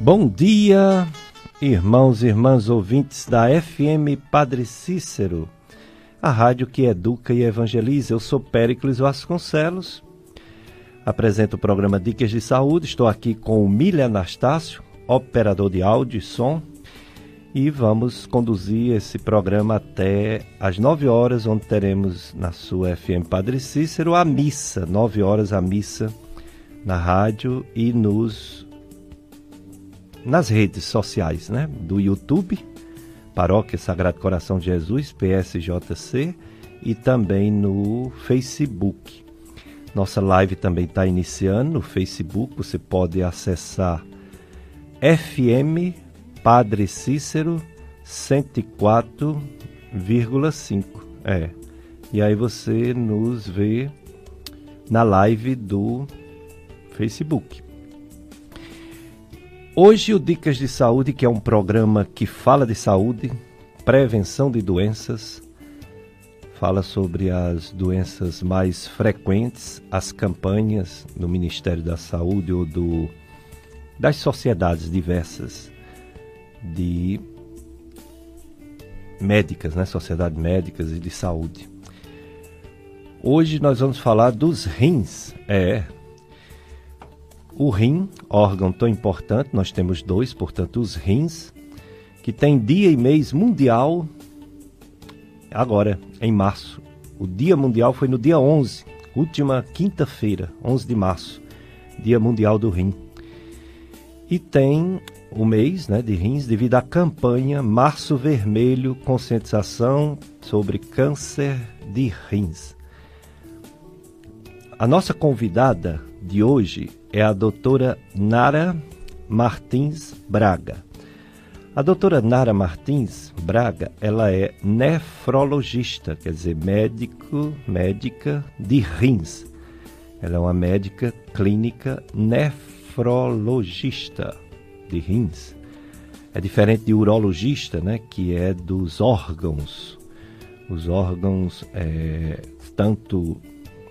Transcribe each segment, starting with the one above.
Bom dia, irmãos e irmãs ouvintes da FM Padre Cícero, a rádio que educa e evangeliza. Eu sou Péricles Vasconcelos, apresento o programa Dicas de Saúde. Estou aqui com o Miller Anastácio, operador de áudio e som, e vamos conduzir esse programa até às 9 horas, onde teremos na sua FM Padre Cícero a missa, 9 horas a missa na rádio e nas redes sociais, né? Do YouTube, Paróquia Sagrado Coração de Jesus, PSJC, e também no Facebook. Nossa live também está iniciando no Facebook, você pode acessar FM Padre Cícero 104,5. E aí você nos vê na live do Facebook. Hoje o Dicas de Saúde, que é um programa que fala de saúde, prevenção de doenças, fala sobre as doenças mais frequentes, as campanhas do Ministério da Saúde ou das sociedades diversas de médicas, né? Sociedades médicas e de saúde. Hoje nós vamos falar dos rins. O rim, órgão tão importante, nós temos dois, portanto, os rins, que tem dia e mês mundial, agora, em março. O dia mundial foi no dia 11, última quinta-feira, 11 de março, dia mundial do rim. E tem o mês, né, de rins devido à campanha Março Vermelho, conscientização sobre câncer de rins. A nossa convidada de hoje é a doutora Nara Martins Braga. A doutora Nara Martins Braga, ela é nefrologista, quer dizer, médica de rins. Ela é uma médica clínica nefrologista de rins. É diferente de urologista, né, que é dos órgãos. Os órgãos, tanto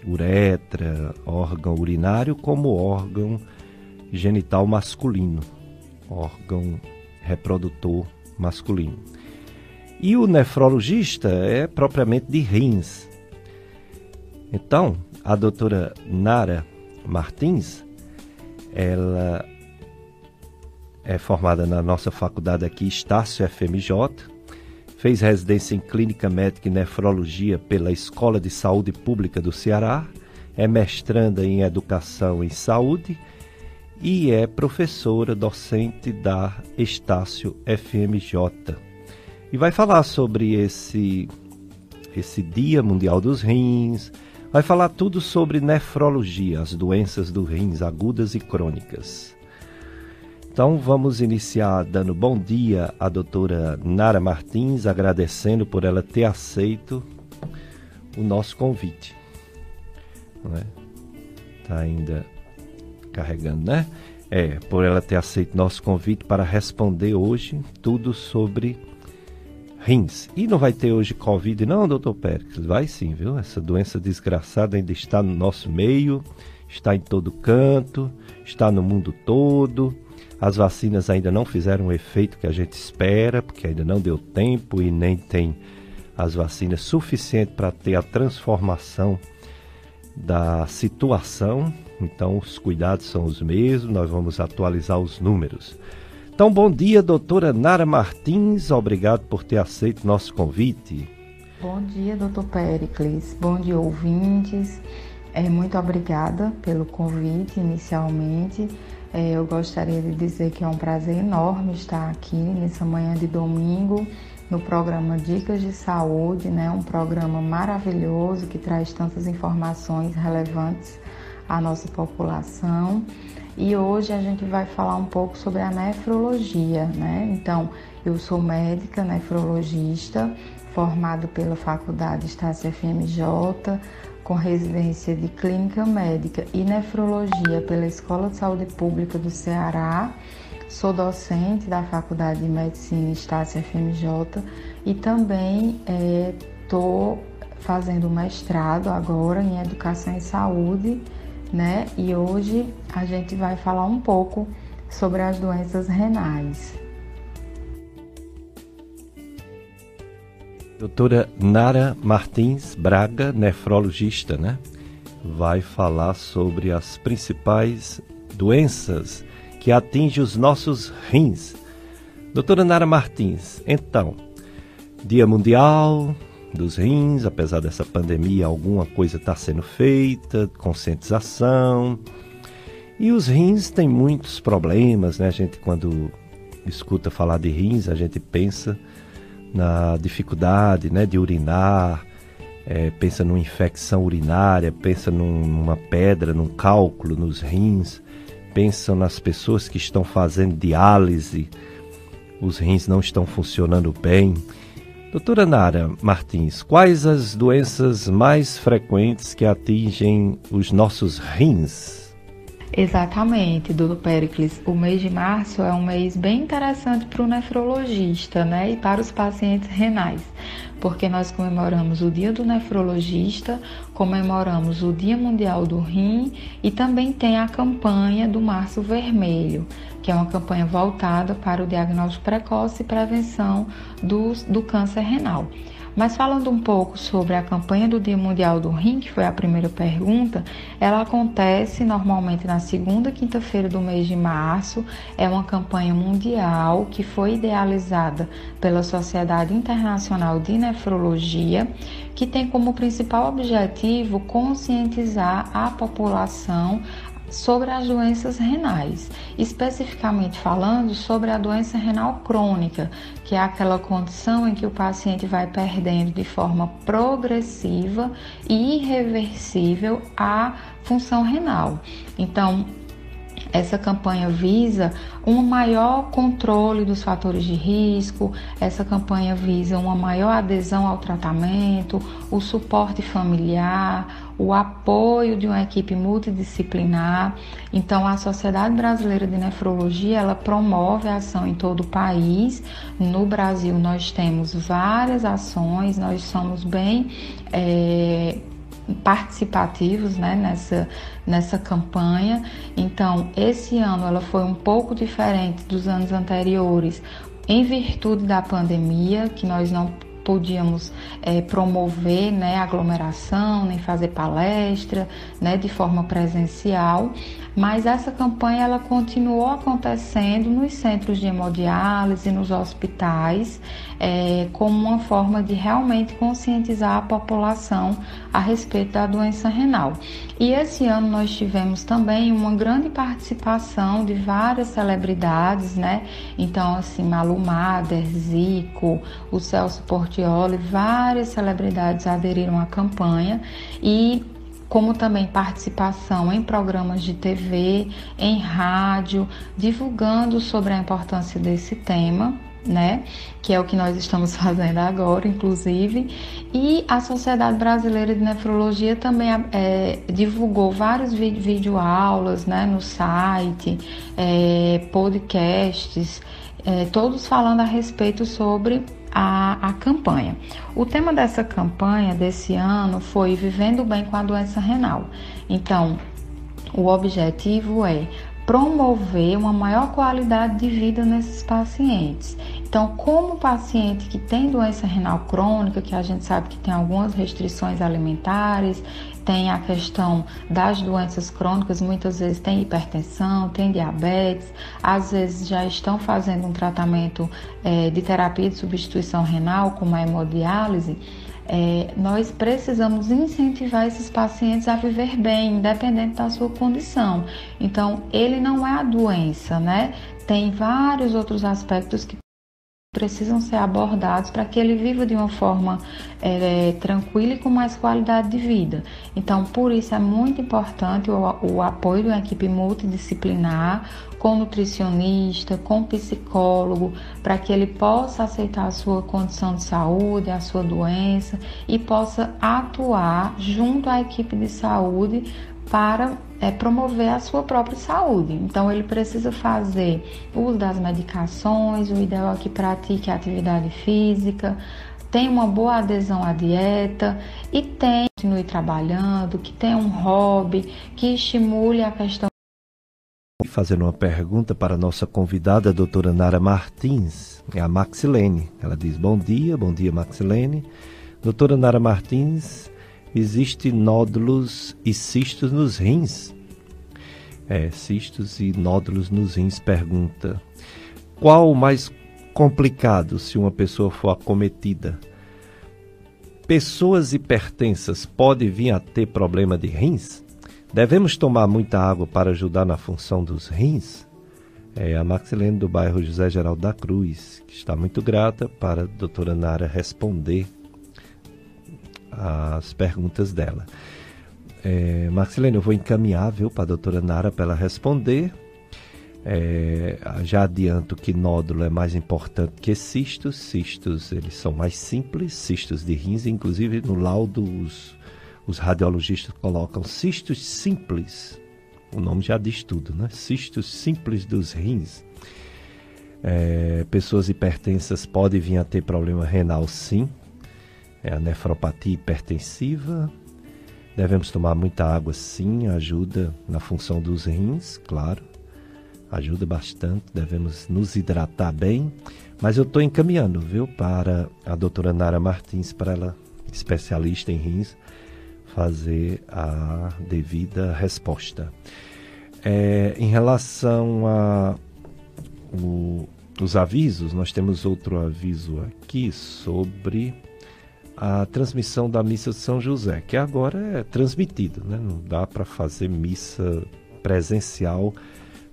uretra, órgão urinário, como órgão genital masculino, órgão reprodutor masculino. E o nefrologista é propriamente de rins. Então, a doutora Nara Martins, ela é formada na nossa faculdade aqui, Estácio FMJ, fez residência em Clínica Médica e Nefrologia pela Escola de Saúde Pública do Ceará, é mestranda em Educação em Saúde e é professora docente da Estácio FMJ. E vai falar sobre esse Dia Mundial dos Rins, vai falar tudo sobre nefrologia, as doenças dos rins agudas e crônicas. Então vamos iniciar dando bom dia à doutora Nara Martins, agradecendo por ela ter aceito o nosso convite. Está ainda carregando, né? Por ela ter aceito nosso convite para responder hoje tudo sobre rins. E não vai ter hoje Covid não, doutor Péricles? Vai sim, viu? Essa doença desgraçada ainda está no nosso meio, está em todo canto, está no mundo todo. As vacinas ainda não fizeram o efeito que a gente espera, porque ainda não deu tempo e nem tem as vacinas suficientes para ter a transformação da situação. Então, os cuidados são os mesmos, nós vamos atualizar os números. Então, bom dia, doutora Nara Martins, obrigado por ter aceito nosso convite. Bom dia, doutor Péricles, bom dia, ouvintes. Muito obrigada pelo convite inicialmente. Eu gostaria de dizer que é um prazer enorme estar aqui nessa manhã de domingo no programa Dicas de Saúde, né? Um programa maravilhoso que traz tantas informações relevantes à nossa população. E hoje a gente vai falar um pouco sobre a nefrologia, né? Então, eu sou médica nefrologista, formada pela Faculdade Estácio FMJ, com residência de Clínica Médica e Nefrologia pela Escola de Saúde Pública do Ceará. Sou docente da Faculdade de Medicina Estácio FMJ e também estou fazendo mestrado agora em Educação em Saúde, né? E hoje a gente vai falar um pouco sobre as doenças renais. Doutora Nara Martins Braga, nefrologista, né? Vai falar sobre as principais doenças que atingem os nossos rins. Doutora Nara Martins, então, Dia Mundial dos Rins, apesar dessa pandemia, alguma coisa está sendo feita, conscientização. E os rins têm muitos problemas, né? A gente, quando escuta falar de rins, a gente pensa na dificuldade, né, de urinar, pensa numa infecção urinária, pensa numa pedra, num cálculo nos rins, pensa nas pessoas que estão fazendo diálise, os rins não estão funcionando bem. Doutora Nara Martins, quais as doenças mais frequentes que atingem os nossos rins? Exatamente, doutor Péricles. O mês de março é um mês bem interessante para o nefrologista, né? E para os pacientes renais, porque nós comemoramos o Dia do Nefrologista, comemoramos o Dia Mundial do Rim e também tem a campanha do Março Vermelho, que é uma campanha voltada para o diagnóstico precoce e prevenção do câncer renal. Mas falando um pouco sobre a campanha do Dia Mundial do Rim, que foi a primeira pergunta, ela acontece normalmente na segunda quinta-feira do mês de março. É uma campanha mundial que foi idealizada pela Sociedade Internacional de Nefrologia, que tem como principal objetivo conscientizar a população sobre as doenças renais, especificamente falando sobre a doença renal crônica, que é aquela condição em que o paciente vai perdendo de forma progressiva e irreversível a função renal. Então, essa campanha visa um maior controle dos fatores de risco, essa campanha visa uma maior adesão ao tratamento, o suporte familiar, o apoio de uma equipe multidisciplinar. Então, a Sociedade Brasileira de Nefrologia, ela promove a ação em todo o país. No Brasil, nós temos várias ações, nós somos bem participativos, né, nessa campanha. Então, esse ano ela foi um pouco diferente dos anos anteriores, em virtude da pandemia, que nós não podíamos promover, né, aglomeração, nem fazer palestra, né, de forma presencial, mas essa campanha ela continuou acontecendo nos centros de hemodiálise, nos hospitais, como uma forma de realmente conscientizar a população a respeito da doença renal. E esse ano nós tivemos também uma grande participação de várias celebridades, né? Então, assim, Malu Mader, Zico, o Celso Portiolli, várias celebridades aderiram à campanha, e como também participação em programas de TV, em rádio, divulgando sobre a importância desse tema, né? Que é o que nós estamos fazendo agora, inclusive. E a Sociedade Brasileira de Nefrologia também divulgou vários videoaulas, né, no site, podcasts, todos falando a respeito sobre a campanha. O tema dessa campanha desse ano foi Vivendo Bem com a Doença Renal. Então, o objetivo é promover uma maior qualidade de vida nesses pacientes. Então, como o paciente que tem doença renal crônica, que a gente sabe que tem algumas restrições alimentares, tem a questão das doenças crônicas, muitas vezes tem hipertensão, tem diabetes, às vezes já estão fazendo um tratamento de terapia de substituição renal, como a hemodiálise. Nós precisamos incentivar esses pacientes a viver bem, independente da sua condição. Então, ele não é a doença, né? Tem vários outros aspectos que precisam ser abordados para que ele viva de uma forma tranquila e com mais qualidade de vida. Então, por isso é muito importante o apoio de uma equipe multidisciplinar, com nutricionista, com psicólogo, para que ele possa aceitar a sua condição de saúde, a sua doença, e possa atuar junto à equipe de saúde para promover a sua própria saúde. Então, ele precisa fazer uso das medicações, o ideal é que pratique atividade física, tenha uma boa adesão à dieta e continue trabalhando, que tenha um hobby, que estimule a questão fazendo uma pergunta para a nossa convidada, a doutora Nara Martins, é a Maxilene. Ela diz: bom dia Maxilene. Doutora Nara Martins, existem nódulos e cistos nos rins? Cistos e nódulos nos rins, pergunta. Qual o mais complicado se uma pessoa for acometida? Pessoas hipertensas podem vir a ter problema de rins? Devemos tomar muita água para ajudar na função dos rins? É a Maxilene do bairro José Geraldo da Cruz, que está muito grata para a doutora Nara responder as perguntas dela. Maxilene, eu vou encaminhar, para a doutora Nara para ela responder. Já adianto que nódulo é mais importante que cistos. Cistos, eles são mais simples, cistos de rins, inclusive no laudo os radiologistas colocam cistos simples. O nome já diz tudo, né? Cistos simples dos rins. Pessoas hipertensas podem vir a ter problema renal, sim. A nefropatia hipertensiva. Devemos tomar muita água, sim, ajuda na função dos rins, claro. Ajuda bastante, devemos nos hidratar bem. Mas eu estou encaminhando, para a doutora Nara Martins, para ela, especialista em rins, fazer a devida resposta. Em relação a os avisos, nós temos outro aviso aqui sobre a transmissão da missa de São José, que agora é transmitido, né? Não dá para fazer missa presencial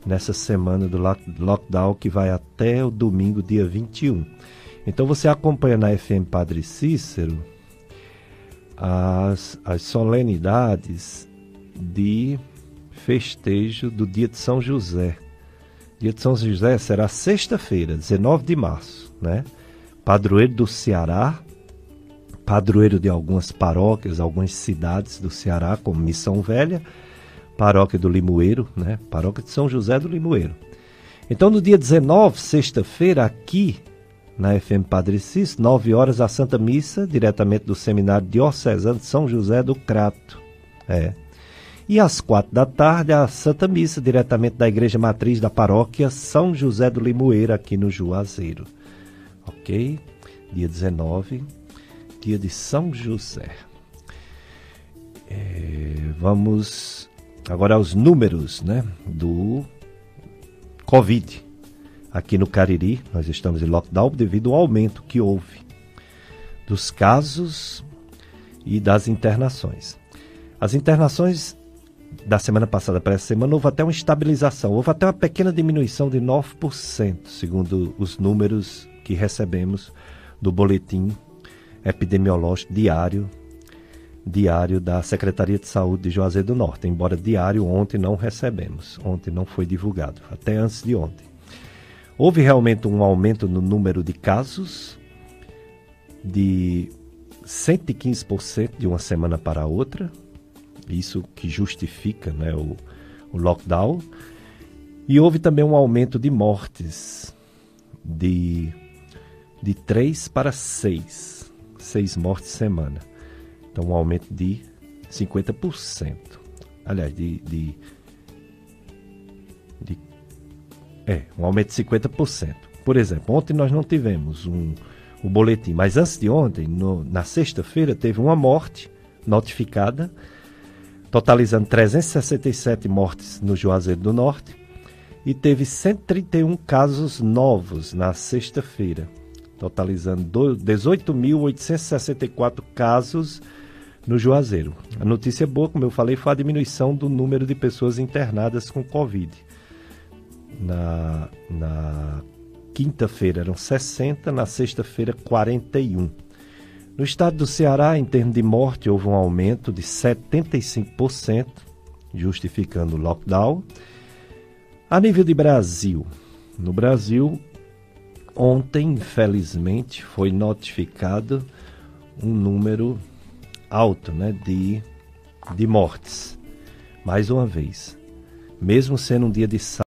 nessa semana do lockdown, que vai até o domingo, dia 21. Então você acompanha na FM Padre Cícero as solenidades de festejo do dia de São José. Dia de São José será sexta-feira, 19 de março, né? Padroeiro do Ceará, padroeiro de algumas paróquias, algumas cidades do Ceará, como Missão Velha, paróquia do Limoeiro, né? Paróquia de São José do Limoeiro. Então, no dia 19, sexta-feira, aqui na FM Padre Cícero, 9 horas, a Santa Missa, diretamente do Seminário Diocesano de São José do Crato. E às 4 da tarde, a Santa Missa, diretamente da Igreja Matriz da Paróquia São José do Limoeiro, aqui no Juazeiro. Ok? Dia 19, dia de São José. Vamos agora aos números, né, do Covid. Aqui no Cariri, nós estamos em lockdown devido ao aumento que houve dos casos e das internações. As internações da semana passada para essa semana houve até uma estabilização, houve até uma pequena diminuição de 9%, segundo os números que recebemos do boletim epidemiológico diário da Secretaria de Saúde de Juazeiro do Norte. Embora diário, ontem não recebemos, ontem não foi divulgado, até antes de ontem. Houve realmente um aumento no número de casos de 115% de uma semana para a outra, isso que justifica, né, o lockdown. E houve também um aumento de mortes de 3 para 6 mortes semana. Então, um aumento de 50%. Aliás, um aumento de 50%. Por exemplo, ontem nós não tivemos o boletim, mas antes de ontem, na sexta-feira, teve uma morte notificada, totalizando 367 mortes no Juazeiro do Norte, e teve 131 casos novos na sexta-feira, totalizando 18.864 casos no Juazeiro. A notícia boa, como eu falei, foi a diminuição do número de pessoas internadas com Covid. Na quinta-feira eram 60, na sexta-feira 41. No estado do Ceará, em termos de morte, houve um aumento de 75%, justificando o lockdown. A nível de Brasil, no Brasil, ontem, infelizmente, foi notificado um número alto, né, de mortes. Mais uma vez, mesmo sendo um dia de sábado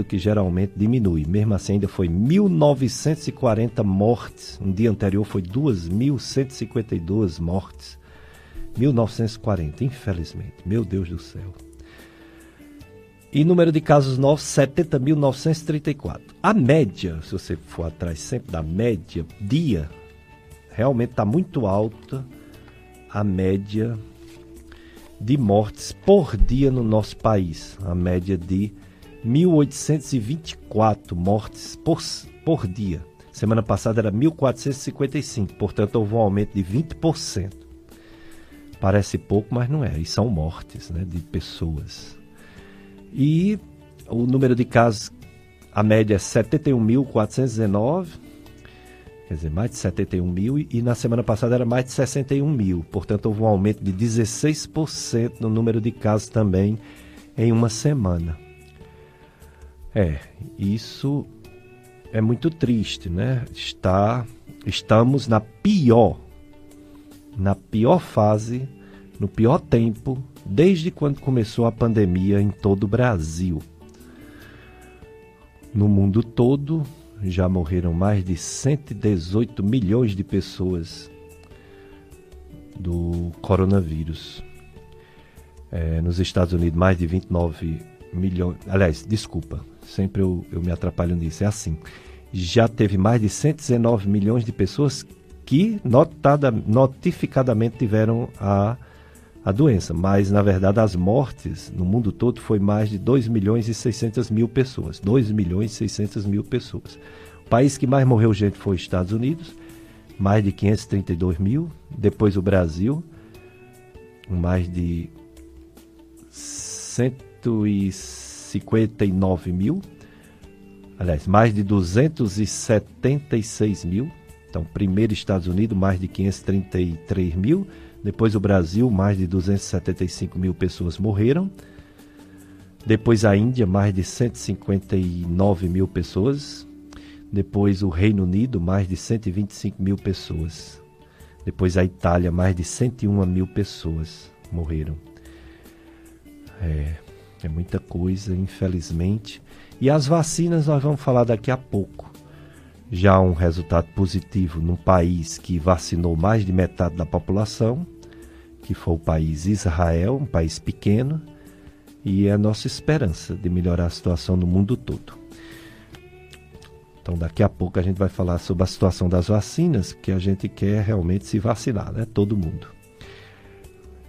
que geralmente diminui, mesmo assim ainda foi 1.940 mortes. Um dia anterior foi 2.152 mortes. 1.940, infelizmente. Meu Deus do céu. E número de casos novos, 70.934. A média, se você for atrás sempre da média, dia, realmente está muito alta a média de mortes por dia no nosso país. A média de 1.824 mortes por dia. Semana passada era 1.455, portanto houve um aumento de 20%. Parece pouco, mas não é. E são mortes, né, de pessoas. E o número de casos, a média é 71.419, quer dizer, mais de 71 mil, e na semana passada era mais de 61 mil. Portanto, houve um aumento de 16% no número de casos também em uma semana. Isso é muito triste, né? Estamos na pior fase, no pior tempo, desde quando começou a pandemia em todo o Brasil. No mundo todo, já morreram mais de 118 milhões de pessoas do coronavírus. Nos Estados Unidos, mais de 29 milhões... Aliás, desculpa, sempre eu me atrapalho nisso. É assim, já teve mais de 119 milhões de pessoas que notificadamente tiveram a doença, mas na verdade as mortes no mundo todo foi mais de 2.600.000 pessoas. 2.600.000 pessoas. O país que mais morreu gente foi os Estados Unidos, mais de 532 mil. Depois o Brasil, mais de 159 mil. Aliás, mais de 276 mil. Então, primeiro Estados Unidos, mais de 533 mil. Depois o Brasil, mais de 275 mil pessoas morreram. Depois a Índia, mais de 159 mil pessoas. Depois o Reino Unido, mais de 125 mil pessoas. Depois a Itália, mais de 101 mil pessoas morreram. É muita coisa, infelizmente. E as vacinas nós vamos falar daqui a pouco. Já um resultado positivo num país que vacinou mais de metade da população, que foi o país Israel, um país pequeno, e é a nossa esperança de melhorar a situação no mundo todo. Então daqui a pouco a gente vai falar sobre a situação das vacinas, que a gente quer realmente se vacinar, né? Todo mundo.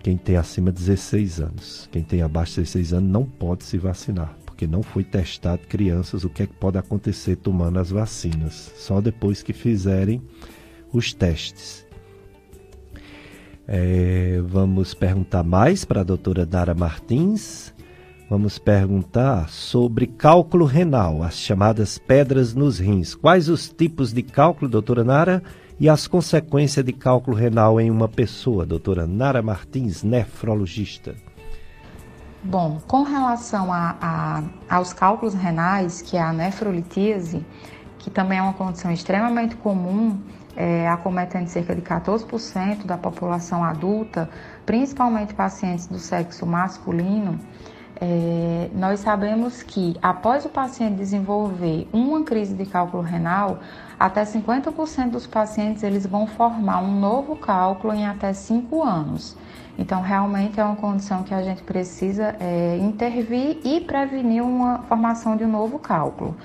Quem tem acima de 16 anos, quem tem abaixo de 16 anos não pode se vacinar, porque não foi testado crianças o que é que pode acontecer tomando as vacinas, só depois que fizerem os testes. Vamos perguntar mais para a doutora Nara Martins. Vamos perguntar sobre cálculo renal, as chamadas pedras nos rins. Quais os tipos de cálculo, doutora Nara, e as consequências de cálculo renal em uma pessoa? Doutora Nara Martins, nefrologista. Bom, com relação aos cálculos renais, que é a nefrolitíase, que também é uma condição extremamente comum, acometendo cerca de 14% da população adulta, principalmente pacientes do sexo masculino, nós sabemos que após o paciente desenvolver uma crise de cálculo renal, até 50% dos pacientes eles vão formar um novo cálculo em até 5 anos. Então, realmente é uma condição que a gente precisa intervir e prevenir uma formação de um novo cálculo.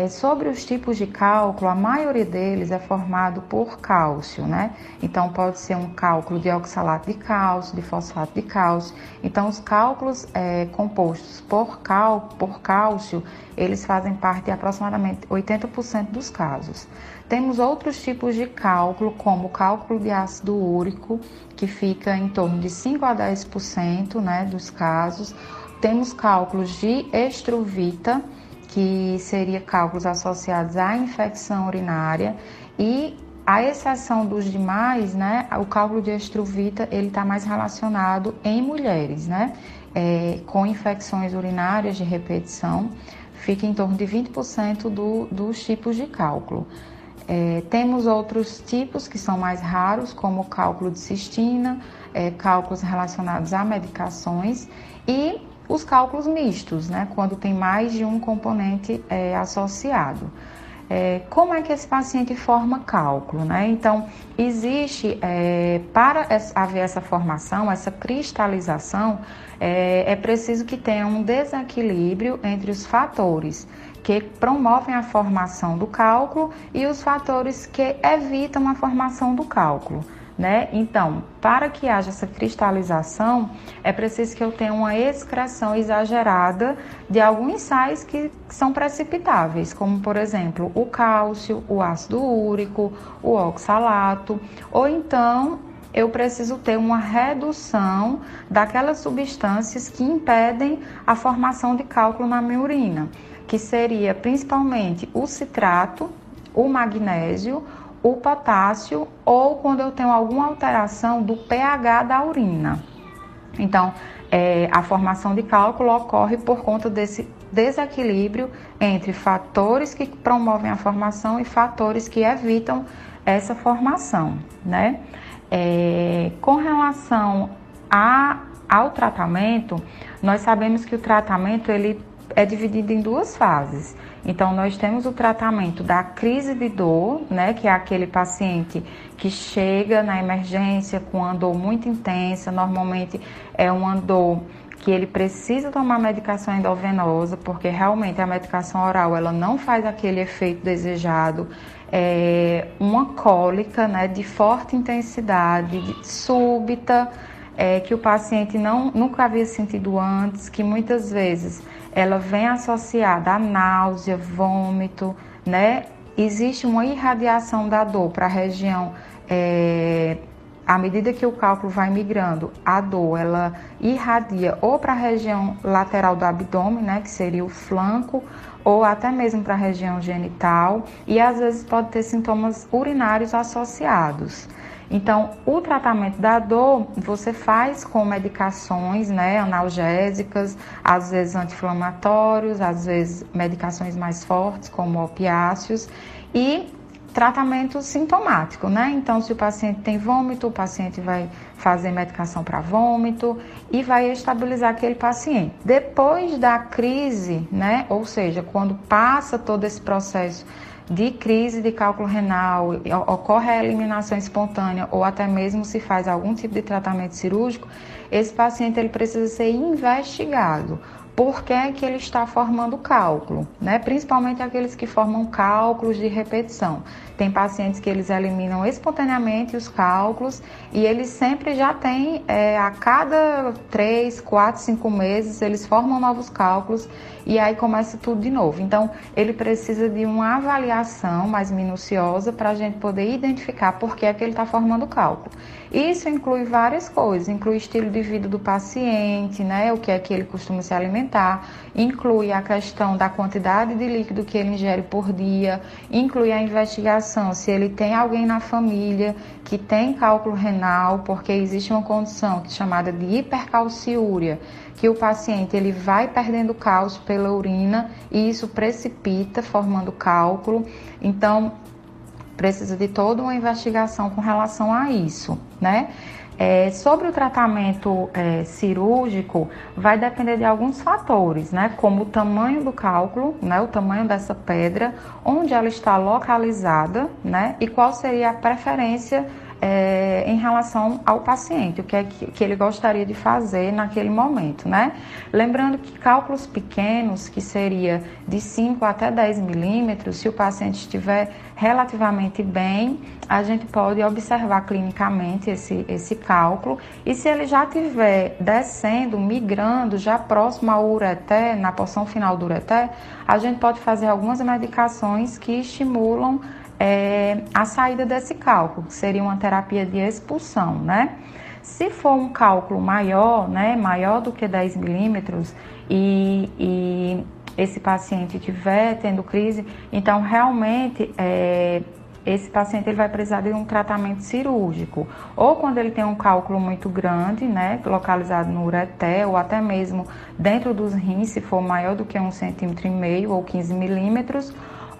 Sobre os tipos de cálculo, a maioria deles é formado por cálcio, né? Então, pode ser um cálculo de oxalato de cálcio, de fosfato de cálcio. Então, os cálculos compostos por cálcio, eles fazem parte de aproximadamente 80% dos casos. Temos outros tipos de cálculo, como o cálculo de ácido úrico, que fica em torno de 5 a 10%, né, dos casos. Temos cálculos de estruvita, que seria cálculos associados à infecção urinária, e à exceção dos demais, né, o cálculo de estruvita ele está mais relacionado em mulheres, né, com infecções urinárias de repetição, fica em torno de 20% dos tipos de cálculo. Temos outros tipos que são mais raros, como o cálculo de cistina, cálculos relacionados a medicações e os cálculos mistos, né, quando tem mais de um componente associado. como é que esse paciente forma cálculo, né? Então, existe, para haver essa formação, essa cristalização, é preciso que tenha um desequilíbrio entre os fatores que promovem a formação do cálculo e os fatores que evitam a formação do cálculo, né? Então, para que haja essa cristalização, é preciso que eu tenha uma excreção exagerada de alguns sais que são precipitáveis, como, por exemplo, o cálcio, o ácido úrico, o oxalato, ou então eu preciso ter uma redução daquelas substâncias que impedem a formação de cálculo na minha urina, que seria principalmente o citrato, o magnésio, o potássio ou quando eu tenho alguma alteração do pH da urina. Então, a formação de cálculo ocorre por conta desse desequilíbrio entre fatores que promovem a formação e fatores que evitam essa formação, né? Com relação ao tratamento, nós sabemos que o tratamento ele é dividido em duas fases. Então, nós temos o tratamento da crise de dor, né, que é aquele paciente que chega na emergência com uma dor muito intensa, normalmente é uma dor que ele precisa tomar medicação endovenosa, porque realmente a medicação oral ela não faz aquele efeito desejado, uma cólica, né, de forte intensidade, súbita, que o paciente nunca havia sentido antes, que muitas vezes ela vem associada a náusea, vômito, né? Existe uma irradiação da dor para a região, à medida que o cálculo vai migrando, a dor ela irradia ou para a região lateral do abdômen, né? Que seria o flanco, ou até mesmo para a região genital, e às vezes pode ter sintomas urinários associados. Então, o tratamento da dor você faz com medicações, né, analgésicas, às vezes anti-inflamatórios, às vezes medicações mais fortes, como opiáceos, e tratamento sintomático, né? Então, se o paciente tem vômito, o paciente vai fazer medicação para vômito e vai estabilizar aquele paciente. Depois da crise, né, ou seja, quando passa todo esse processo de crise de cálculo renal, ocorre a eliminação espontânea ou até mesmo se faz algum tipo de tratamento cirúrgico, esse paciente ele precisa ser investigado. Por que é que ele está formando cálculo, né? Principalmente aqueles que formam cálculos de repetição. Tem pacientes que eles eliminam espontaneamente os cálculos e eles sempre já têm, a cada 3, 4, 5 meses, eles formam novos cálculos e aí começa tudo de novo. Então, ele precisa de uma avaliação mais minuciosa para a gente poder identificar por que é que ele está formando cálculo. Isso inclui várias coisas, inclui o estilo de vida do paciente, né? O que é que ele costuma se alimentar, inclui a questão da quantidade de líquido que ele ingere por dia, inclui a investigação se ele tem alguém na família que tem cálculo renal, porque existe uma condição chamada de hipercalciúria, que o paciente ele vai perdendo cálcio pela urina e isso precipita formando cálculo. Então, precisa de toda uma investigação com relação a isso, né? Sobre o tratamento cirúrgico, vai depender de alguns fatores, né? Como o tamanho do cálculo, né? O tamanho dessa pedra, onde ela está localizada, né? E qual seria a preferência em relação ao paciente, o que é que ele gostaria de fazer naquele momento, né? Lembrando que cálculos pequenos, que seria de 5 até 10 milímetros, se o paciente estiver relativamente bem, a gente pode observar clinicamente esse cálculo, e se ele já estiver descendo, migrando, já próximo ao ureter, na porção final do ureter, a gente pode fazer algumas medicações que estimulam a saída desse cálculo, que seria uma terapia de expulsão, né? Se for um cálculo maior, né, maior do que 10 milímetros e esse paciente estiver tendo crise, então realmente esse paciente ele vai precisar de um tratamento cirúrgico, ou quando ele tem um cálculo muito grande, né, localizado no ureter, ou até mesmo dentro dos rins, se for maior do que 1,5 cm ou 15 milímetros,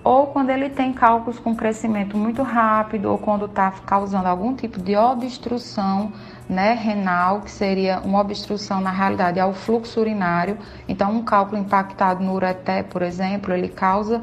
ou quando ele tem cálculos com crescimento muito rápido, ou quando está causando algum tipo de obstrução né, renal, que seria uma obstrução, na realidade, ao fluxo urinário. Então, um cálculo impactado no ureter, por exemplo, ele causa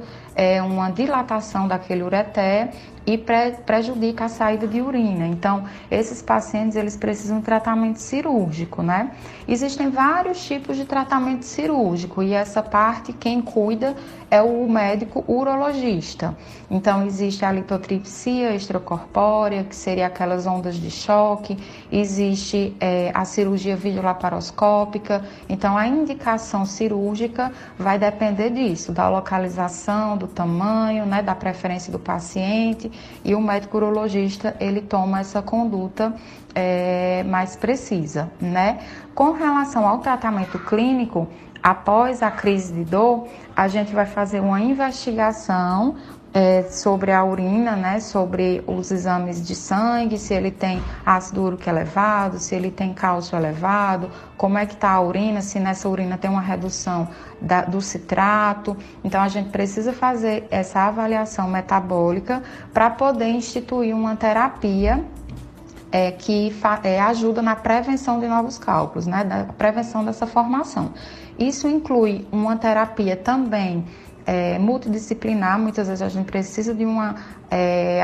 uma dilatação daquele ureter e prejudica a saída de urina. Então, esses pacientes, eles precisam de tratamento cirúrgico, né? Existem vários tipos de tratamento cirúrgico e essa parte, quem cuida é o médico urologista. Então, existe a litotripsia extracorpórea, que seria aquelas ondas de choque, existe a cirurgia videolaparoscópica. Então, a indicação cirúrgica vai depender disso, da localização, do tamanho, né, da preferência do paciente, e o médico urologista, ele toma essa conduta mais precisa, né? Com relação ao tratamento clínico, após a crise de dor, a gente vai fazer uma investigação sobre a urina, né, sobre os exames de sangue, se ele tem ácido úrico elevado, se ele tem cálcio elevado, como é que está a urina, se nessa urina tem uma redução do citrato. Então, a gente precisa fazer essa avaliação metabólica para poder instituir uma terapia que ajuda na prevenção de novos cálculos, né, na prevenção dessa formação. Isso inclui uma terapia também multidisciplinar. Muitas vezes a gente precisa de um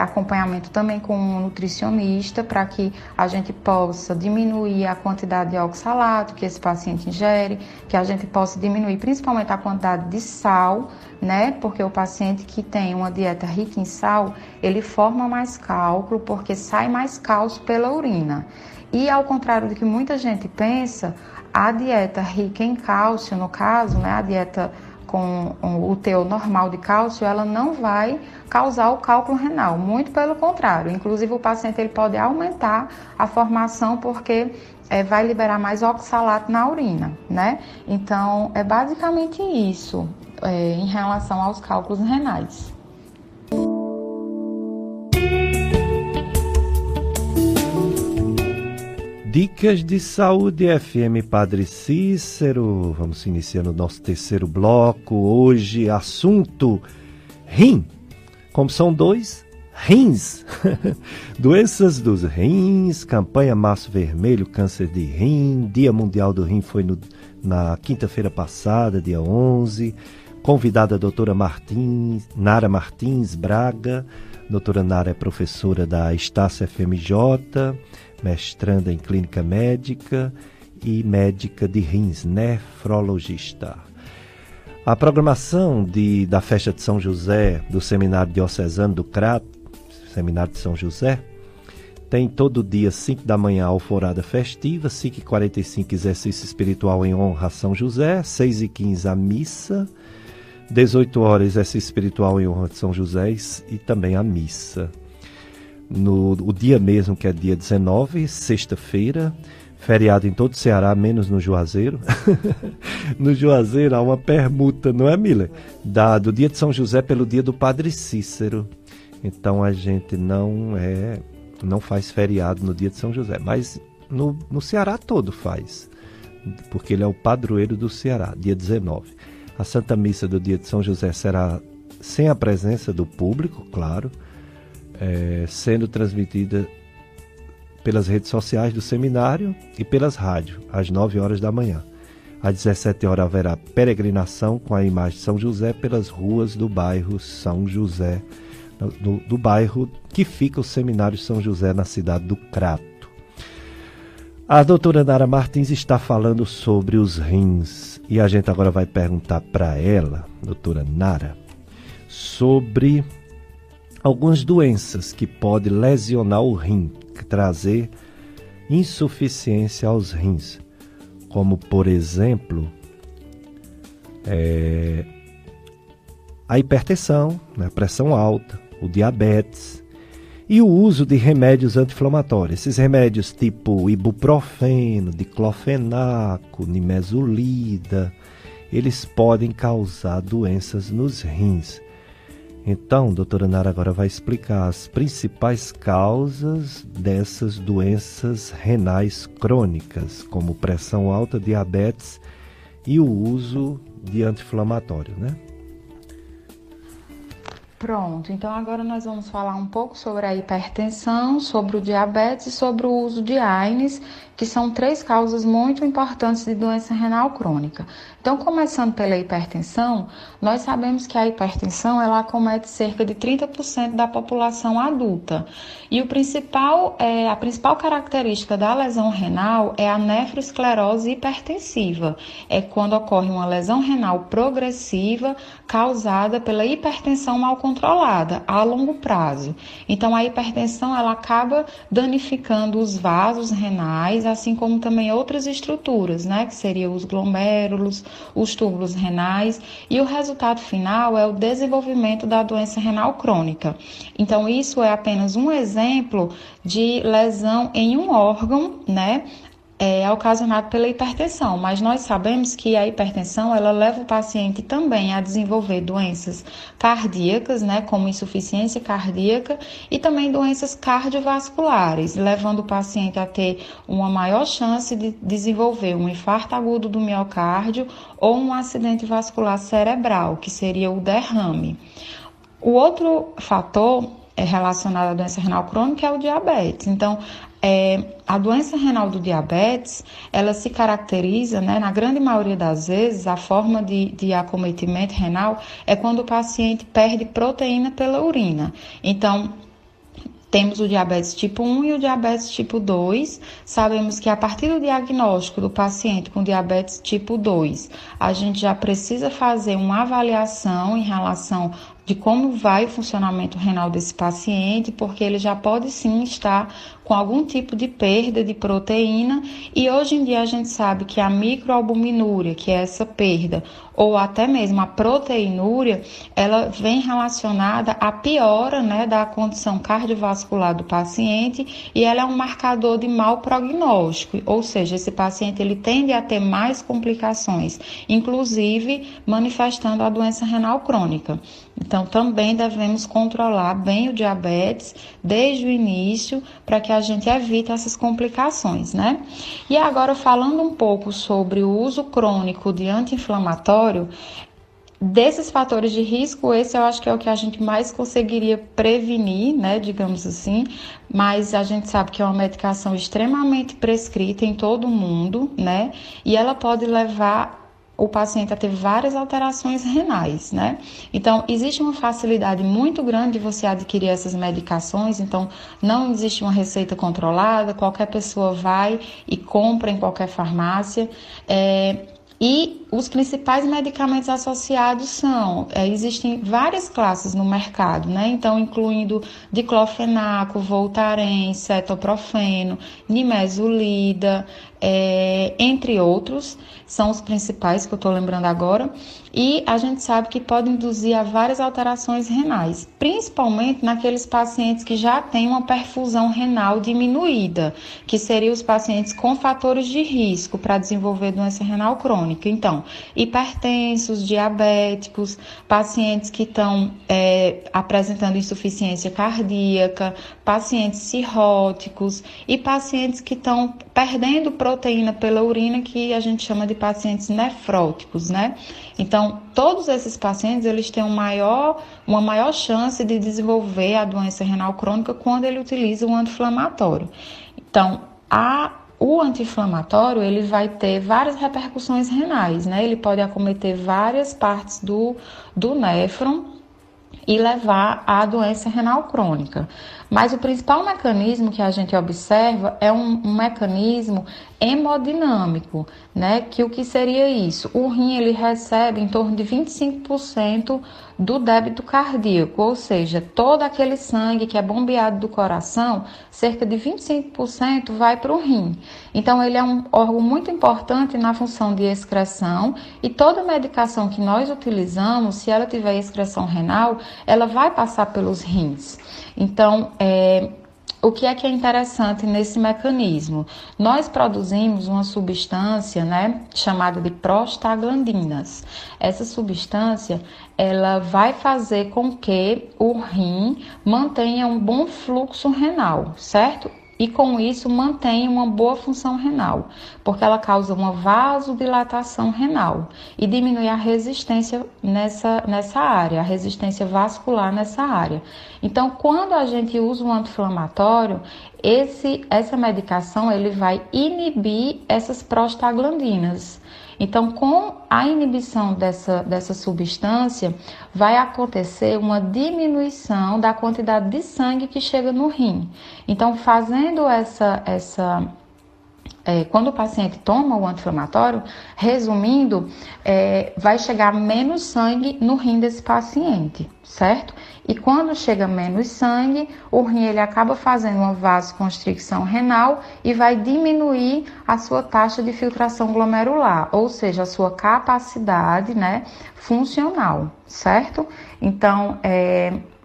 acompanhamento também com um nutricionista para que a gente possa diminuir a quantidade de oxalato que esse paciente ingere, que a gente possa diminuir principalmente a quantidade de sal, né? Porque o paciente que tem uma dieta rica em sal, ele forma mais cálculo porque sai mais cálcio pela urina. E ao contrário do que muita gente pensa, a dieta rica em cálcio, no caso, né, a dieta com o teor normal de cálcio, ela não vai causar o cálculo renal, muito pelo contrário. Inclusive, o paciente ele pode aumentar a formação porque vai liberar mais oxalato na urina, né? Então, é basicamente isso em relação aos cálculos renais. Dicas de Saúde FM Padre Cícero. Vamos iniciando o nosso terceiro bloco. Hoje, assunto rim. Como são dois rins. Doenças dos rins, campanha Março Vermelho, câncer de rim. Dia Mundial do Rim foi na quinta-feira passada, dia 11. Convidada a doutora Nara Martins Braga. Doutora Nara é professora da Estácio FMJ, mestranda em clínica médica e médica de rins, nefrologista. A programação da festa de São José, do Seminário Diocesano do Crato, Seminário de São José, tem todo dia, 5 da manhã, alvorada festiva, 5h45, exercício espiritual em honra a São José, 6h15, a missa, 18 horas, exercício espiritual em honra de São José e também a missa. O dia mesmo, que é dia 19, sexta-feira, feriado em todo o Ceará, menos no Juazeiro. No Juazeiro há uma permuta, não é, Miller? Do dia de São José pelo dia do Padre Cícero. Então a gente não faz feriado no dia de São José, mas no Ceará todo faz, porque ele é o padroeiro do Ceará, dia 19. A Santa Missa do dia de São José será sem a presença do público, claro, sendo transmitida pelas redes sociais do seminário e pelas rádios, às 9 horas da manhã. Às 17 horas haverá peregrinação com a imagem de São José pelas ruas do bairro São José, do bairro que fica o Seminário São José, na cidade do Crato. A doutora Nara Martins está falando sobre os rins e a gente agora vai perguntar para ela, doutora Nara, sobre algumas doenças que podem lesionar o rim, trazer insuficiência aos rins, como, por exemplo, a hipertensão, a pressão alta, o diabetes e o uso de remédios anti-inflamatórios. Esses remédios tipo ibuprofeno, diclofenaco, nimesulida, eles podem causar doenças nos rins. Então, doutora Nara agora vai explicar as principais causas dessas doenças renais crônicas, como pressão alta, diabetes e o uso de anti-inflamatório, né? Pronto, então agora nós vamos falar um pouco sobre a hipertensão, sobre o diabetes e sobre o uso de AINES, que são três causas muito importantes de doença renal crônica. Então, começando pela hipertensão, nós sabemos que a hipertensão ela acomete cerca de 30% da população adulta. E a principal característica da lesão renal é a nefroesclerose hipertensiva. É quando ocorre uma lesão renal progressiva causada pela hipertensão mal controlada a longo prazo. Então, a hipertensão ela acaba danificando os vasos renais, assim como também outras estruturas, né, que seriam os glomérulos, os túbulos renais, e o resultado final é o desenvolvimento da doença renal crônica. Então, isso é apenas um exemplo de lesão em um órgão, né, ocasionado pela hipertensão, mas nós sabemos que a hipertensão ela leva o paciente também a desenvolver doenças cardíacas, né, como insuficiência cardíaca e também doenças cardiovasculares, levando o paciente a ter uma maior chance de desenvolver um infarto agudo do miocárdio ou um acidente vascular cerebral, que seria o derrame. O outro fator relacionado à doença renal crônica é o diabetes. Então, a doença renal do diabetes, ela se caracteriza, né, na grande maioria das vezes, a forma de acometimento renal é quando o paciente perde proteína pela urina. Então, temos o diabetes tipo 1 e o diabetes tipo 2. Sabemos que a partir do diagnóstico do paciente com diabetes tipo 2, a gente já precisa fazer uma avaliação em relação de como vai o funcionamento renal desse paciente, porque ele já pode sim estar com algum tipo de perda de proteína, e hoje em dia a gente sabe que a microalbuminúria, que é essa perda, ou até mesmo a proteinúria, ela vem relacionada à piora, né, da condição cardiovascular do paciente, e ela é um marcador de mau prognóstico, ou seja, esse paciente ele tende a ter mais complicações, inclusive manifestando a doença renal crônica. Então, também devemos controlar bem o diabetes desde o início para que a gente evite essas complicações, né? E agora, falando um pouco sobre o uso crônico de anti-inflamatório, desses fatores de risco, esse eu acho que é o que a gente mais conseguiria prevenir, né, digamos assim, mas a gente sabe que é uma medicação extremamente prescrita em todo o mundo, né, e ela pode levar o paciente a ter várias alterações renais, né? Então, existe uma facilidade muito grande de você adquirir essas medicações, então não existe uma receita controlada, qualquer pessoa vai e compra em qualquer farmácia, e os principais medicamentos associados existem várias classes no mercado, né? Então, incluindo diclofenaco, Voltaren, cetoprofeno, nimesulida, entre outros, são os principais que eu estou lembrando agora, e a gente sabe que pode induzir a várias alterações renais, principalmente naqueles pacientes que já têm uma perfusão renal diminuída, que seriam os pacientes com fatores de risco para desenvolver doença renal crônica. Então, hipertensos, diabéticos, pacientes que estão apresentando insuficiência cardíaca, pacientes cirróticos e pacientes que estão perdendo proteína pela urina, que a gente chama de pacientes nefróticos, né? Então, todos esses pacientes, eles têm uma maior chance de desenvolver a doença renal crônica quando ele utiliza um anti-inflamatório. Então, o anti-inflamatório, ele vai ter várias repercussões renais, né? Ele pode acometer várias partes do néfron e levar à doença renal crônica. Mas o principal mecanismo que a gente observa é um mecanismo hemodinâmico, né? Que o que seria isso? O rim, ele recebe em torno de 25% do débito cardíaco, ou seja, todo aquele sangue que é bombeado do coração, cerca de 25% vai para o rim. Então, ele é um órgão muito importante na função de excreção, e toda medicação que nós utilizamos, se ela tiver excreção renal, ela vai passar pelos rins. Então, o que é interessante nesse mecanismo? Nós produzimos uma substância, né, chamada de prostaglandinas. Essa substância, ela vai fazer com que o rim mantenha um bom fluxo renal, certo? e com isso mantém uma boa função renal, porque ela causa uma vasodilatação renal e diminui a resistência nessa área, a resistência vascular nessa área. Então, quando a gente usa um anti-inflamatório, essa medicação ele vai inibir essas prostaglandinas. Então, com a inibição dessa substância, vai acontecer uma diminuição da quantidade de sangue que chega no rim. Então, fazendo quando o paciente toma o anti-inflamatório, resumindo, vai chegar menos sangue no rim desse paciente, certo? E quando chega menos sangue, o rim ele acaba fazendo uma vasoconstricção renal e vai diminuir a sua taxa de filtração glomerular, ou seja, a sua capacidade, né, funcional, certo? Então,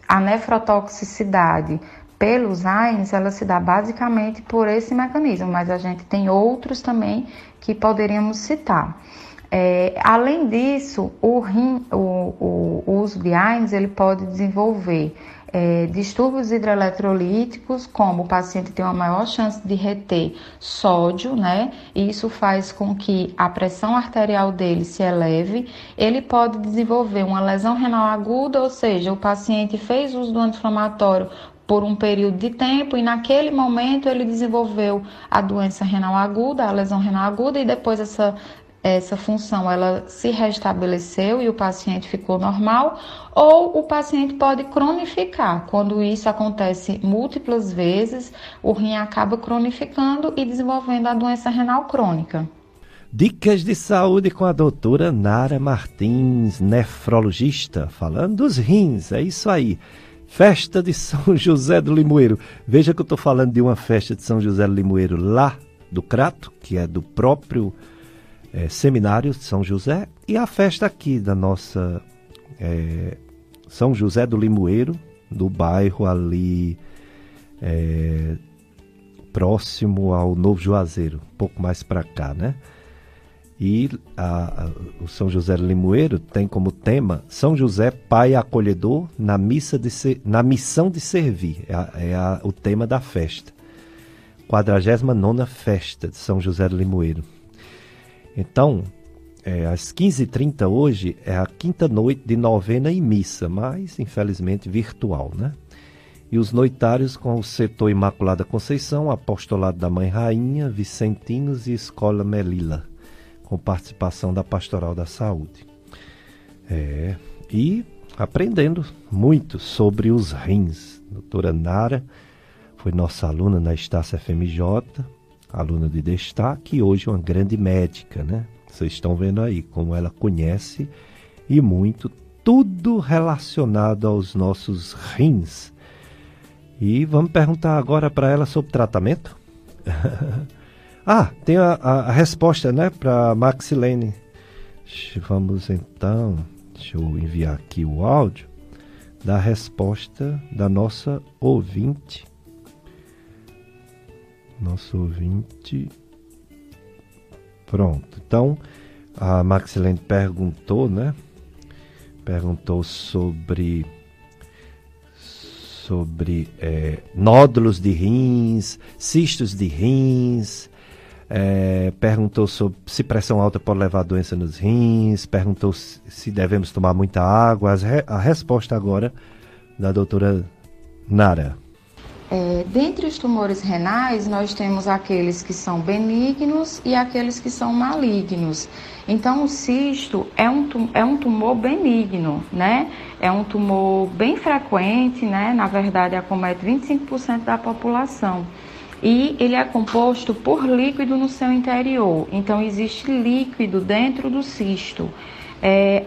a nefrotoxicidade pelos AINES, ela se dá basicamente por esse mecanismo, mas a gente tem outros também que poderíamos citar. Além disso, o uso de AINES ele pode desenvolver distúrbios hidroeletrolíticos, como o paciente tem uma maior chance de reter sódio, né? E isso faz com que a pressão arterial dele se eleve. Ele pode desenvolver uma lesão renal aguda, ou seja, o paciente fez uso do anti-inflamatório por um período de tempo e naquele momento ele desenvolveu a doença renal aguda, a lesão renal aguda, e depois essa função ela se restabeleceu e o paciente ficou normal, ou o paciente pode cronificar. Quando isso acontece múltiplas vezes, o rim acaba cronificando e desenvolvendo a doença renal crônica. Dicas de saúde com a doutora Nara Martins, nefrologista, falando dos rins, é isso aí. Festa de São José do Limoeiro. Veja que eu estou falando de uma festa de São José do Limoeiro lá do Crato, que é do próprio Seminário de São José, e a festa aqui da nossa São José do Limoeiro, do bairro ali próximo ao Novo Juazeiro, um pouco mais para cá, né? E o São José do Limoeiro tem como tema São José, Pai Acolhedor na missão de servir. O tema da festa. 49ª Festa de São José do Limoeiro. Então, às 15h30 hoje é a quinta noite de novena e missa, mas infelizmente virtual, né? E os noitários com o setor Imaculada Conceição, Apostolado da Mãe Rainha, Vicentinos e Escola Melila, com participação da Pastoral da Saúde. E aprendendo muito sobre os rins. A doutora Nara foi nossa aluna na Estácio FMJ, aluna de destaque, e hoje uma grande médica, né? Vocês estão vendo aí como ela conhece e muito tudo relacionado aos nossos rins. E vamos perguntar agora para ela sobre tratamento? Tem a resposta, né, para Maxilene. Vamos então, deixa eu enviar aqui o áudio da resposta da nossa ouvinte. Nosso ouvinte. Pronto. Então, a Maxilene perguntou, né? Perguntou sobre nódulos de rins, cistos de rins, perguntou sobre se pressão alta pode levar a doença nos rins, perguntou se devemos tomar muita água. A resposta agora da doutora Nara. Dentre os tumores renais, nós temos aqueles que são benignos e aqueles que são malignos. Então, o cisto é um tumor benigno, né? É um tumor bem frequente, né? Na verdade, acomete 25% da população. E ele é composto por líquido no seu interior. Então, existe líquido dentro do cisto.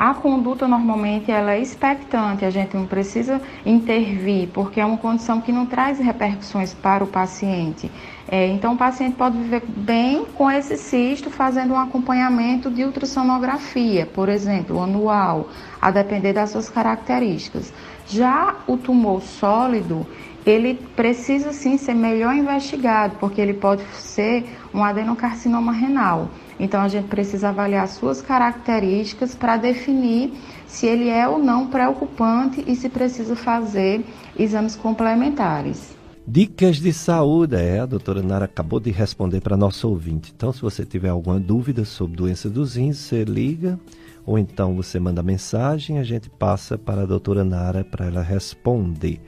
A conduta normalmente ela é expectante, a gente não precisa intervir, porque é uma condição que não traz repercussões para o paciente. Então o paciente pode viver bem com esse cisto fazendo um acompanhamento de ultrassonografia, por exemplo, anual, a depender das suas características. Já o tumor sólido, ele precisa sim ser melhor investigado, porque ele pode ser um adenocarcinoma renal. Então, a gente precisa avaliar suas características para definir se ele é ou não preocupante e se precisa fazer exames complementares. Dicas de saúde, a doutora Nara acabou de responder para nosso ouvinte. Então, se você tiver alguma dúvida sobre doença dos rins, você liga, ou então você manda mensagem, a gente passa para a doutora Nara para ela responder.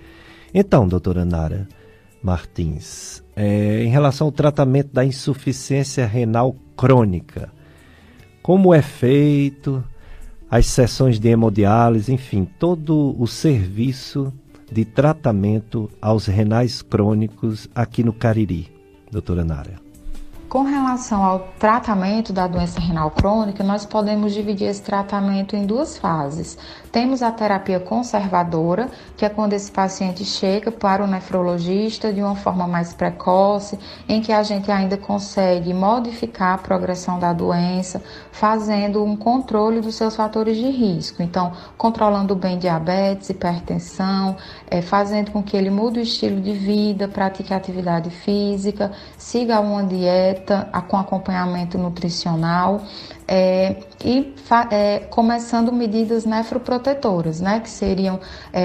Então, doutora Nara Martins, em relação ao tratamento da insuficiência renal crônica, como é feito, as sessões de hemodiálise, enfim, todo o serviço de tratamento aos renais crônicos aqui no Cariri, doutora Nara? Com relação ao tratamento da doença renal crônica, nós podemos dividir esse tratamento em duas fases. Temos a terapia conservadora, que é quando esse paciente chega para o nefrologista de uma forma mais precoce, em que a gente ainda consegue modificar a progressão da doença, fazendo um controle dos seus fatores de risco. Então, controlando bem diabetes, hipertensão, fazendo com que ele mude o estilo de vida, pratique atividade física, siga uma dieta com acompanhamento nutricional começando medidas nefroprotetoras, né, que seriam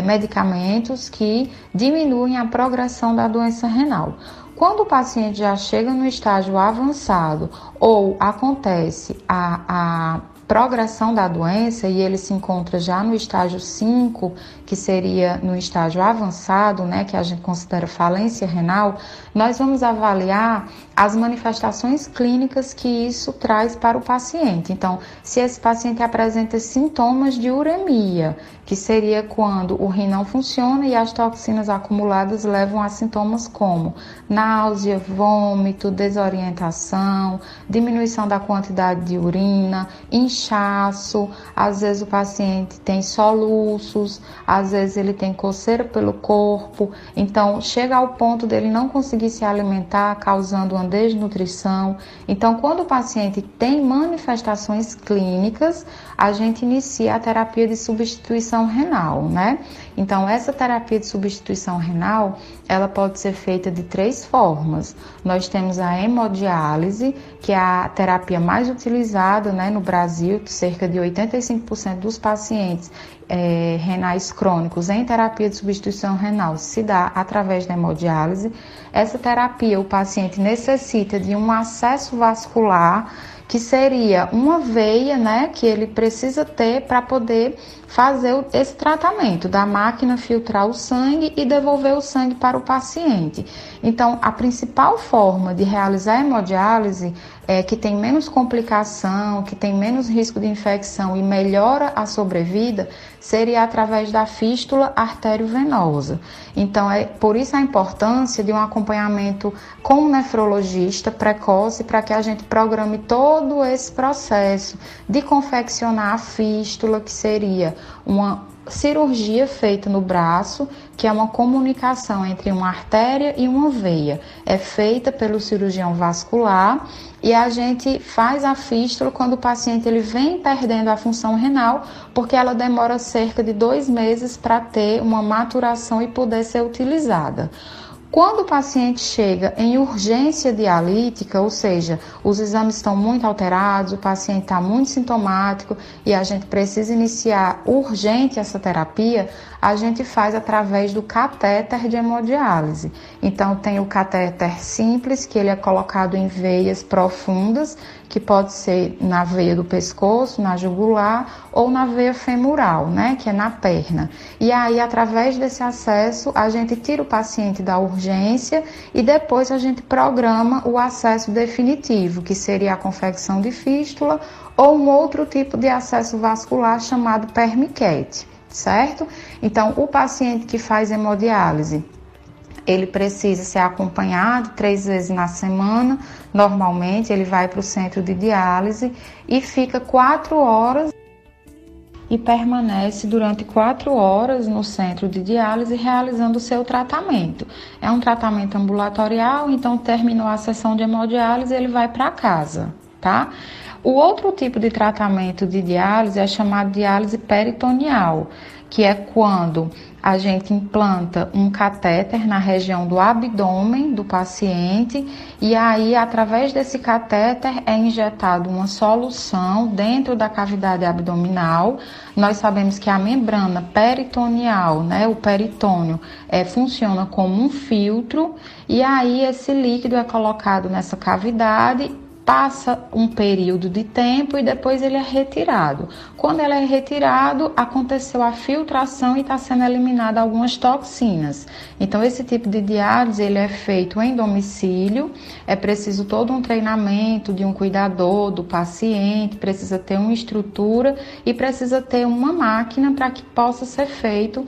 medicamentos que diminuem a progressão da doença renal. Quando o paciente já chega no estágio avançado ou acontece a progressão da doença e ele se encontra já no estágio 5, que seria no estágio avançado, né, que a gente considera falência renal, nós vamos avaliar as manifestações clínicas que isso traz para o paciente. Então, se esse paciente apresenta sintomas de uremia, que seria quando o rim não funciona e as toxinas acumuladas levam a sintomas como náusea, vômito, desorientação, diminuição da quantidade de urina, inchaço, às vezes o paciente tem soluços, às vezes ele tem coceira pelo corpo, então chega ao ponto dele não conseguir se alimentar, causando uma desnutrição. Então, quando o paciente tem manifestações clínicas, a gente inicia a terapia de substituição renal, né? Então, essa terapia de substituição renal, ela pode ser feita de 3 formas. Nós temos a hemodiálise, que é a terapia mais utilizada, né, no Brasil, cerca de 85% dos pacientes renais crônicos em terapia de substituição renal se dá através da hemodiálise. Essa terapia, o paciente necessita de um acesso vascular, que seria uma veia, né, que ele precisa ter para poder fazer esse tratamento, da máquina filtrar o sangue e devolver o sangue para o paciente. Então, a principal forma de realizar a hemodiálise, que tem menos complicação, que tem menos risco de infecção e melhora a sobrevida, seria através da fístula arteriovenosa. Então, por isso a importância de um acompanhamento com o nefrologista precoce, para que a gente programe todo esse processo de confeccionar a fístula, que seria uma cirurgia feita no braço, que é uma comunicação entre uma artéria e uma veia. É feita pelo cirurgião vascular e a gente faz a fístula quando o paciente ele vem perdendo a função renal, porque ela demora cerca de 2 meses para ter uma maturação e poder ser utilizada. Quando o paciente chega em urgência dialítica, ou seja, os exames estão muito alterados, o paciente está muito sintomático e a gente precisa iniciar urgente essa terapia, a gente faz através do catéter de hemodiálise. Então, tem o catéter simples, que ele é colocado em veias profundas, que pode ser na veia do pescoço, na jugular ou na veia femoral, né, que é na perna. E aí, através desse acesso, a gente tira o paciente da urgência e depois a gente programa o acesso definitivo, que seria a confecção de fístula ou um outro tipo de acesso vascular chamado permiquete, certo? Então, o paciente que faz hemodiálise, ele precisa ser acompanhado 3 vezes na semana. Normalmente, ele vai para o centro de diálise e fica 4 horas e permanece durante 4 horas no centro de diálise realizando o seu tratamento. É um tratamento ambulatorial, então terminou a sessão de hemodiálise, ele vai para casa, tá? O outro tipo de tratamento de diálise é chamado diálise peritoneal, que é quando a gente implanta um catéter na região do abdômen do paciente e aí, através desse catéter, é injetado uma solução dentro da cavidade abdominal. Nós sabemos que a membrana peritoneal, né, o peritônio, funciona como um filtro e aí esse líquido é colocado nessa cavidade, passa um período de tempo e depois ele é retirado. Quando ele é retirado, aconteceu a filtração e está sendo eliminada algumas toxinas. Então, esse tipo de diálise ele é feito em domicílio, é preciso todo um treinamento de um cuidador, do paciente, precisa ter uma estrutura e precisa ter uma máquina para que possa ser feito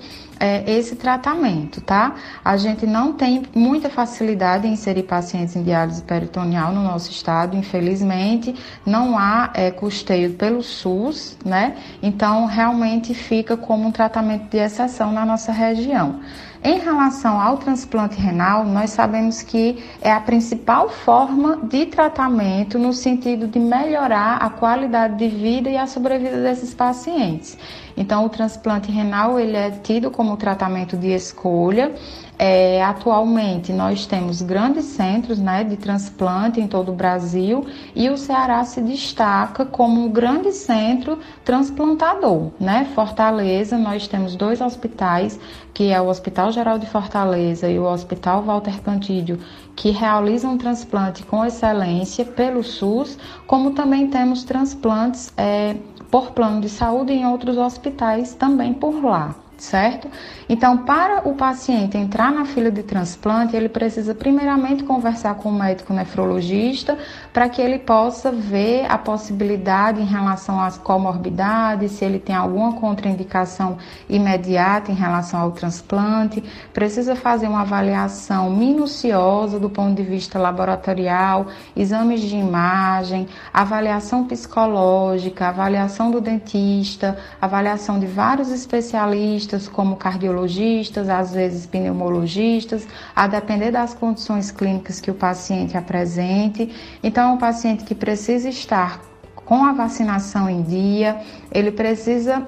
esse tratamento, tá? A gente não tem muita facilidade em inserir pacientes em diálise peritoneal no nosso estado, infelizmente, não há custeio pelo SUS, né? Então, realmente fica como um tratamento de exceção na nossa região. Em relação ao transplante renal, nós sabemos que é a principal forma de tratamento no sentido de melhorar a qualidade de vida e a sobrevida desses pacientes. Então, o transplante renal ele é tido como tratamento de escolha. Atualmente, nós temos grandes centros, né, de transplante em todo o Brasil e o Ceará se destaca como um grande centro transplantador, né? Fortaleza, nós temos 2 hospitais, que é o Hospital Geral de Fortaleza e o Hospital Walter Cantídio, que realizam transplante com excelência pelo SUS, como também temos transplantes por plano de saúde em outros hospitais também por lá. Certo? Então, para o paciente entrar na fila de transplante, ele precisa primeiramente conversar com o médico nefrologista para que ele possa ver a possibilidade em relação às comorbidades, se ele tem alguma contraindicação imediata em relação ao transplante, precisa fazer uma avaliação minuciosa do ponto de vista laboratorial, exames de imagem, avaliação psicológica, avaliação do dentista, avaliação de vários especialistas, como cardiologistas, às vezes pneumologistas, a depender das condições clínicas que o paciente apresente. Então, é um paciente que precisa estar com a vacinação em dia, ele precisa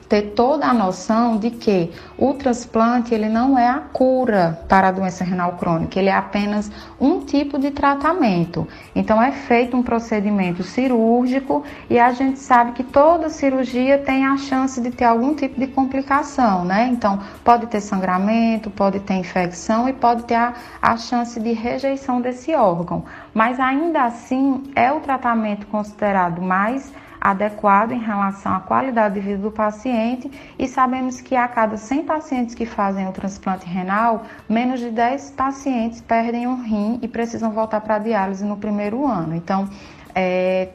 ter toda a noção de que o transplante ele não é a cura para a doença renal crônica, ele é apenas um tipo de tratamento. Então é feito um procedimento cirúrgico e a gente sabe que toda cirurgia tem a chance de ter algum tipo de complicação, né? Então pode ter sangramento, pode ter infecção e pode ter a chance de rejeição desse órgão. Mas ainda assim é o tratamento considerado mais adequado em relação à qualidade de vida do paciente e sabemos que a cada 100 pacientes que fazem o transplante renal, menos de 10 pacientes perdem um rim e precisam voltar para a diálise no primeiro ano. Então,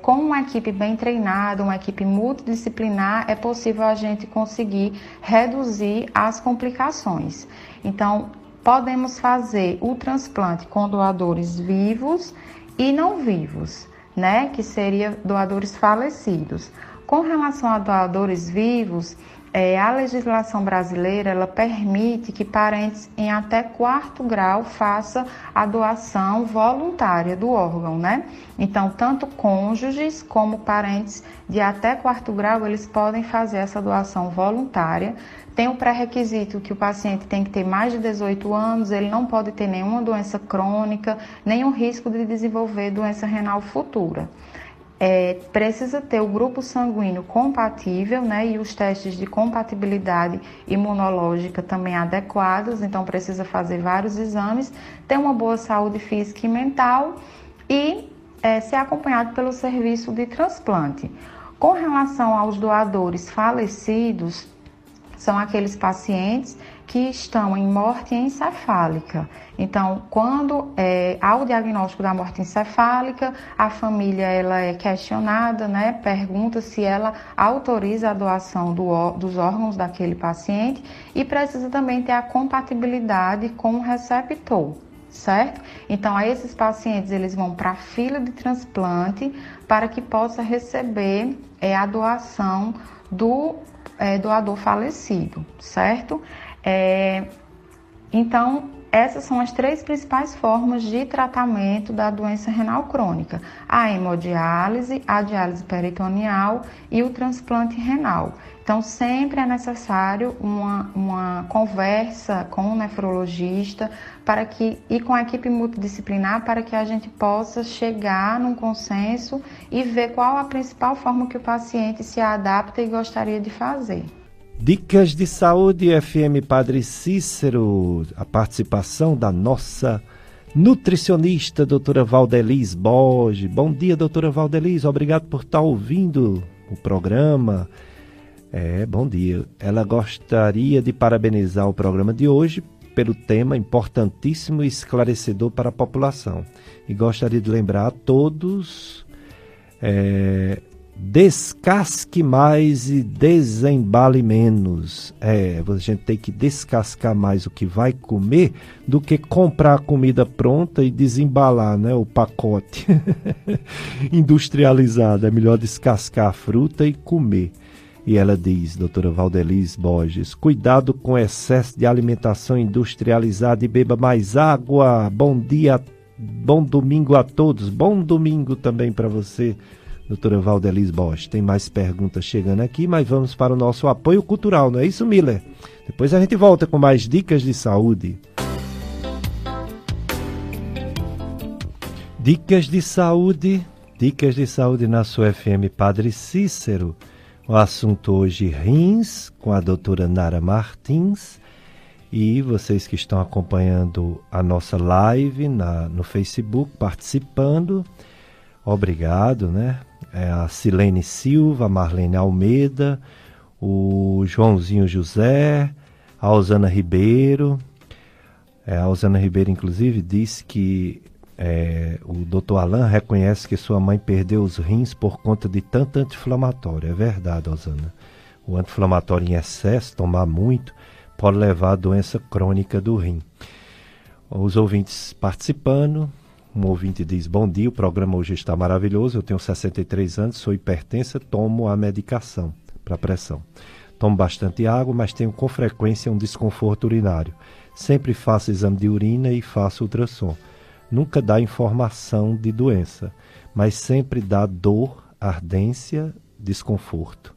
com uma equipe bem treinada, uma equipe multidisciplinar, é possível a gente conseguir reduzir as complicações. Então, podemos fazer o transplante com doadores vivos e não vivos, né, que seria doadores falecidos. Com relação a doadores vivos, a legislação brasileira ela permite que parentes em até 4º grau façam a doação voluntária do órgão, né? Então, tanto cônjuges como parentes de até 4º grau, eles podem fazer essa doação voluntária. Tem o pré-requisito que o paciente tem que ter mais de 18 anos, ele não pode ter nenhuma doença crônica, nenhum risco de desenvolver doença renal futura. Precisa ter o grupo sanguíneo compatível, né, e os testes de compatibilidade imunológica também adequados, então precisa fazer vários exames, ter uma boa saúde física e mental e ser acompanhado pelo serviço de transplante. Com relação aos doadores falecidos, são aqueles pacientes que estão em morte encefálica. Então, quando há o diagnóstico da morte encefálica, a família ela é questionada, né? Pergunta se ela autoriza a doação dos órgãos daquele paciente e precisa também ter a compatibilidade com o receptor, certo? Então, a esses pacientes eles vão para a fila de transplante para que possa receber a doação do doador falecido, certo? Então, essas são as 3 principais formas de tratamento da doença renal crônica: a hemodiálise, a diálise peritoneal e o transplante renal. Então, sempre é necessário uma conversa com o nefrologista e com a equipe multidisciplinar para que a gente possa chegar num consenso e ver qual a principal forma que o paciente se adapta e gostaria de fazer. Dicas de Saúde FM Padre Cícero, a participação da nossa nutricionista, doutora Valdelis Borges. Bom dia, doutora Valdelis, obrigado por estar ouvindo o programa. Bom dia. Ela gostaria de parabenizar o programa de hoje pelo tema importantíssimo e esclarecedor para a população. E gostaria de lembrar a todos... descasque mais e desembale menos. A gente tem que descascar mais o que vai comer do que comprar a comida pronta e desembalar, né, o pacote industrializado. É melhor descascar a fruta e comer. E ela diz, doutora Valdelis Borges, cuidado com excesso de alimentação industrializada e beba mais água. Bom dia, bom domingo a todos. Bom domingo também para você, doutora Valdelis Borges. Tem mais perguntas chegando aqui, mas vamos para o nosso apoio cultural, não é isso, Miller? Depois a gente volta com mais dicas de saúde. Dicas de saúde na sua FM Padre Cícero. O assunto hoje, rins, com a doutora Nara Martins. E vocês que estão acompanhando a nossa live no Facebook, participando, obrigado, né? A Silene Silva, a Marlene Almeida, o Joãozinho José, a Osana Ribeiro. A Osana Ribeiro, inclusive, disse que o doutor Alain reconhece que sua mãe perdeu os rins por conta de tanto anti-inflamatório. É verdade, Osana. O anti-inflamatório em excesso, tomar muito, pode levar à doença crônica do rim. Os ouvintes participando. Um ouvinte diz, bom dia, o programa hoje está maravilhoso, eu tenho 63 anos, sou hipertensa, tomo a medicação para pressão. Tomo bastante água, mas tenho com frequência um desconforto urinário. Sempre faço exame de urina e faço ultrassom. Nunca dá informação de doença, mas sempre dá dor, ardência, desconforto.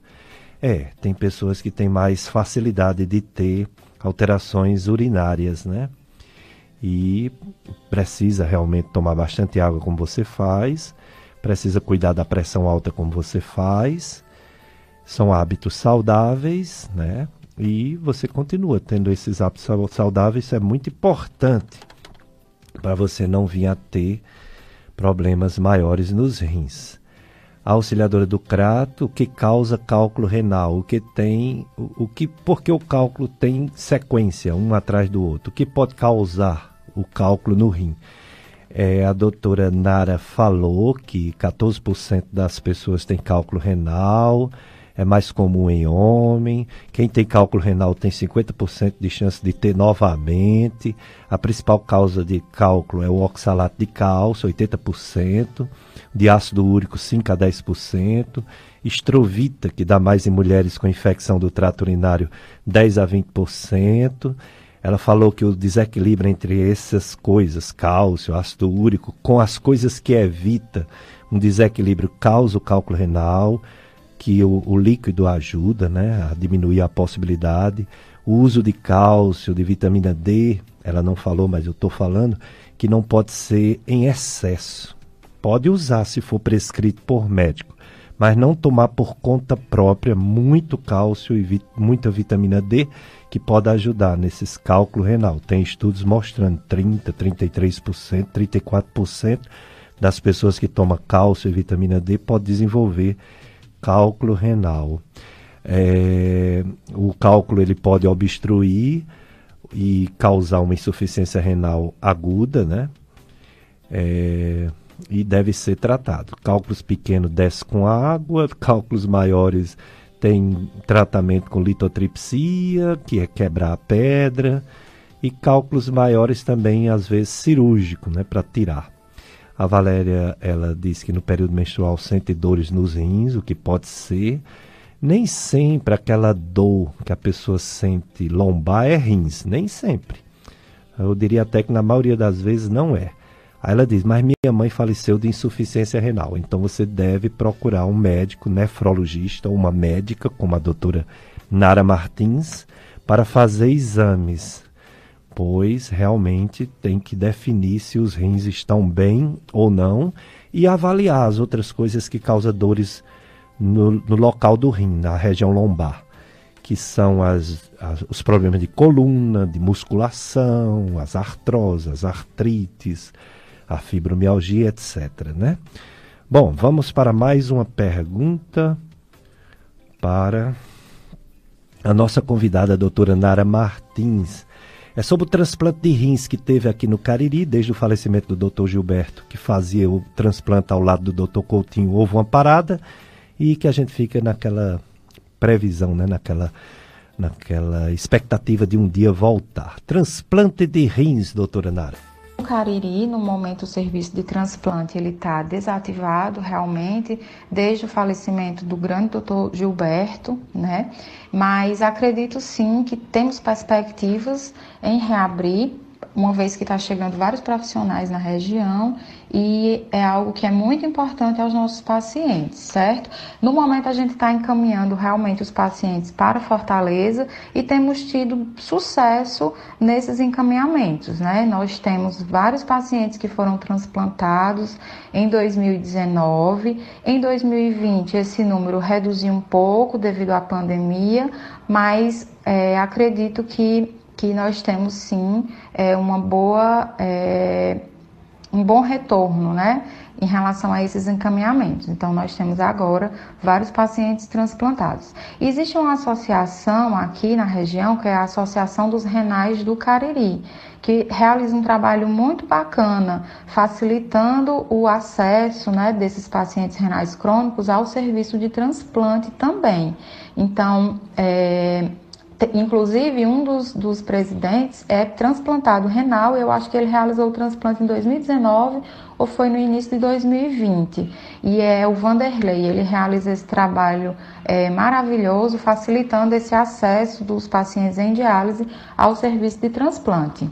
Tem pessoas que têm mais facilidade de ter alterações urinárias, né? E precisa realmente tomar bastante água como você faz, precisa cuidar da pressão alta como você faz, são hábitos saudáveis, né? E você continua tendo esses hábitos saudáveis, isso é muito importante para você não vir a ter problemas maiores nos rins. A auxiliadora do Crato, o que causa cálculo renal, porque o cálculo tem sequência, um atrás do outro, o que pode causar o cálculo no rim. A doutora Nara falou que 14% das pessoas têm cálculo renal, é mais comum em homem. Quem tem cálculo renal tem 50% de chance de ter novamente. A principal causa de cálculo é o oxalato de cálcio, 80%. De ácido úrico, 5 a 10%. Estrovita, que dá mais em mulheres com infecção do trato urinário, 10 a 20%. Ela falou que o desequilíbrio entre essas coisas, cálcio, ácido úrico, com as coisas que evita um desequilíbrio, causa o cálculo renal, que o líquido ajuda, né, a diminuir a possibilidade. O uso de cálcio, de vitamina D, ela não falou, mas eu estou falando, que não pode ser em excesso. Pode usar se for prescrito por médico, mas não tomar por conta própria muito cálcio e muita vitamina D, que pode ajudar nesses cálculos renal. Tem estudos mostrando 30%, 33%, 34% das pessoas que tomam cálcio e vitamina D pode desenvolver cálculo renal. O cálculo ele pode obstruir e causar uma insuficiência renal aguda, né? E deve ser tratado. Cálculos pequenos desce com água, cálculos maiores tem tratamento com litotripsia, que é quebrar a pedra, e cálculos maiores também, às vezes, cirúrgico, né, para tirar. A Valéria, ela diz que no período menstrual sente dores nos rins, o que pode ser. Nem sempre aquela dor que a pessoa sente lombar é rins, nem sempre. Eu diria até que na maioria das vezes não é. Aí ela diz, mas minha mãe faleceu de insuficiência renal, então você deve procurar um médico nefrologista ou uma médica, como a doutora Nara Martins, para fazer exames, pois realmente tem que definir se os rins estão bem ou não e avaliar as outras coisas que causam dores no local do rim, na região lombar, que são os problemas de coluna, de musculação, as artroses, as artrites, a fibromialgia, etc., né? Bom, vamos para mais uma pergunta para a nossa convidada, a doutora Nara Martins. É sobre o transplante de rins que teve aqui no Cariri, desde o falecimento do doutor Gilberto, que fazia o transplante ao lado do doutor Coutinho. Houve uma parada e que a gente fica naquela previsão, né? naquela expectativa de um dia voltar. Transplante de rins, doutora Nara. No Cariri, no momento, o serviço de transplante ele está desativado realmente desde o falecimento do grande doutor Gilberto, né? Mas acredito sim que temos perspectivas em reabrir, uma vez que está chegando vários profissionais na região e é algo que é muito importante aos nossos pacientes, certo? No momento a gente está encaminhando realmente os pacientes para Fortaleza e temos tido sucesso nesses encaminhamentos, né? Nós temos vários pacientes que foram transplantados em 2019, em 2020 esse número reduziu um pouco devido à pandemia, mas acredito que nós temos sim um bom retorno, né, em relação a esses encaminhamentos. Então, nós temos agora vários pacientes transplantados. Existe uma associação aqui na região, que é a Associação dos Renais do Cariri, que realiza um trabalho muito bacana, facilitando o acesso, né, desses pacientes renais crônicos ao serviço de transplante também. Então, inclusive, um dos presidentes é transplantado renal. Eu acho que ele realizou o transplante em 2019 ou foi no início de 2020. E é o Vanderlei, ele realiza esse trabalho maravilhoso, facilitando esse acesso dos pacientes em diálise ao serviço de transplante.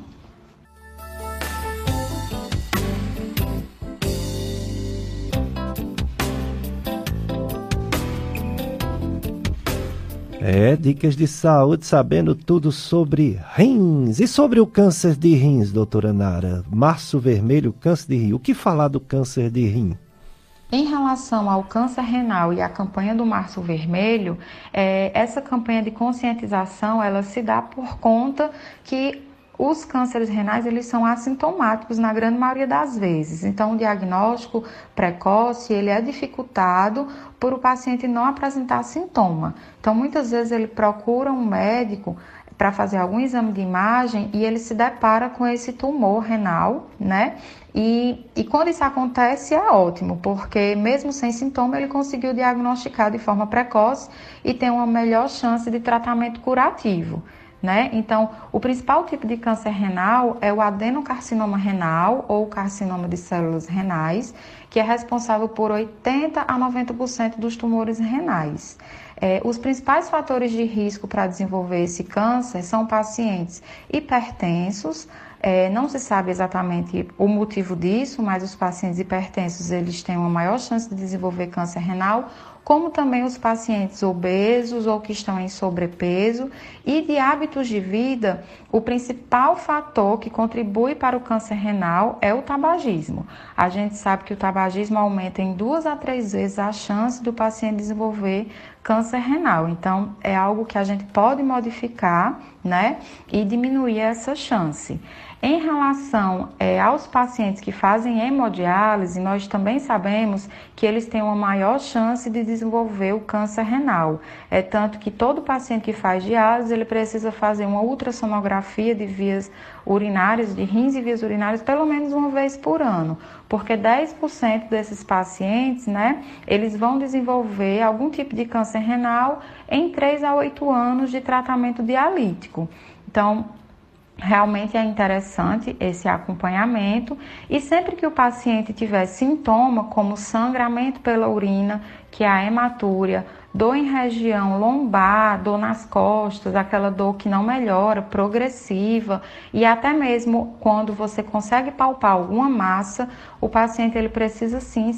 Dicas de saúde, sabendo tudo sobre rins. E sobre o câncer de rins, doutora Nara? Março Vermelho, câncer de rim. O que falar do câncer de rim? Em relação ao câncer renal e à campanha do Março Vermelho, essa campanha de conscientização, ela se dá por conta que os cânceres renais, eles são assintomáticos na grande maioria das vezes. Então, o diagnóstico precoce, ele é dificultado por o paciente não apresentar sintoma. Então, muitas vezes ele procura um médico para fazer algum exame de imagem e ele se depara com esse tumor renal, né? E quando isso acontece é ótimo, porque mesmo sem sintoma ele conseguiu diagnosticar de forma precoce e tem uma melhor chance de tratamento curativo, né? Então, o principal tipo de câncer renal é o adenocarcinoma renal ou carcinoma de células renais, que é responsável por 80 a 90% dos tumores renais. Os principais fatores de risco para desenvolver esse câncer são pacientes hipertensos. Não se sabe exatamente o motivo disso, mas os pacientes hipertensos eles têm uma maior chance de desenvolver câncer renal, como também os pacientes obesos ou que estão em sobrepeso. E de hábitos de vida, o principal fator que contribui para o câncer renal é o tabagismo. A gente sabe que o tabagismo aumenta em 2 a 3 vezes a chance do paciente desenvolver câncer renal. Então, é algo que a gente pode modificar, né, e diminuir essa chance. Em relação aos pacientes que fazem hemodiálise, nós também sabemos que eles têm uma maior chance de desenvolver o câncer renal. Tanto que todo paciente que faz diálise, ele precisa fazer uma ultrassonografia de vias urinárias, de rins e vias urinárias, pelo menos uma vez por ano. Porque 10% desses pacientes, né, eles vão desenvolver algum tipo de câncer renal em 3 a 8 anos de tratamento dialítico. Então, Realmente é interessante esse acompanhamento e sempre que o paciente tiver sintoma como sangramento pela urina, que é a hematúria, dor em região lombar, dor nas costas, aquela dor que não melhora, progressiva, e até mesmo quando você consegue palpar alguma massa, o paciente ele precisa sim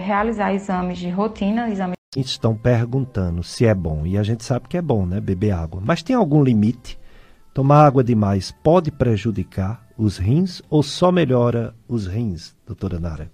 realizar exames de rotina, exames. Estão perguntando se é bom, e a gente sabe que é bom, né, beber água, mas tem algum limite? Tomar água demais pode prejudicar os rins ou só melhora os rins, doutora Nara?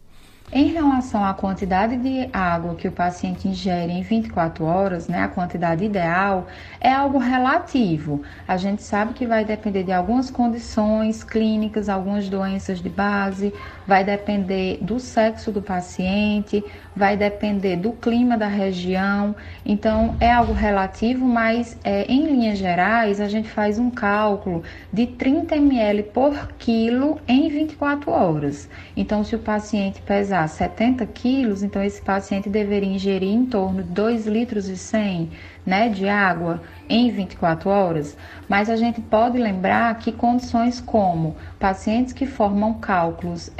Em relação à quantidade de água que o paciente ingere em 24 horas, né, a quantidade ideal, é algo relativo. A gente sabe que vai depender de algumas condições clínicas, algumas doenças de base, vai depender do sexo do paciente, vai depender do clima da região. Então, é algo relativo, mas em linhas gerais, a gente faz um cálculo de 30 ml por quilo em 24 horas. Então, se o paciente pesar 70 quilos, então esse paciente deveria ingerir em torno de 2,1 litros, né, de água em 24 horas, mas a gente pode lembrar que condições como pacientes que formam cálculos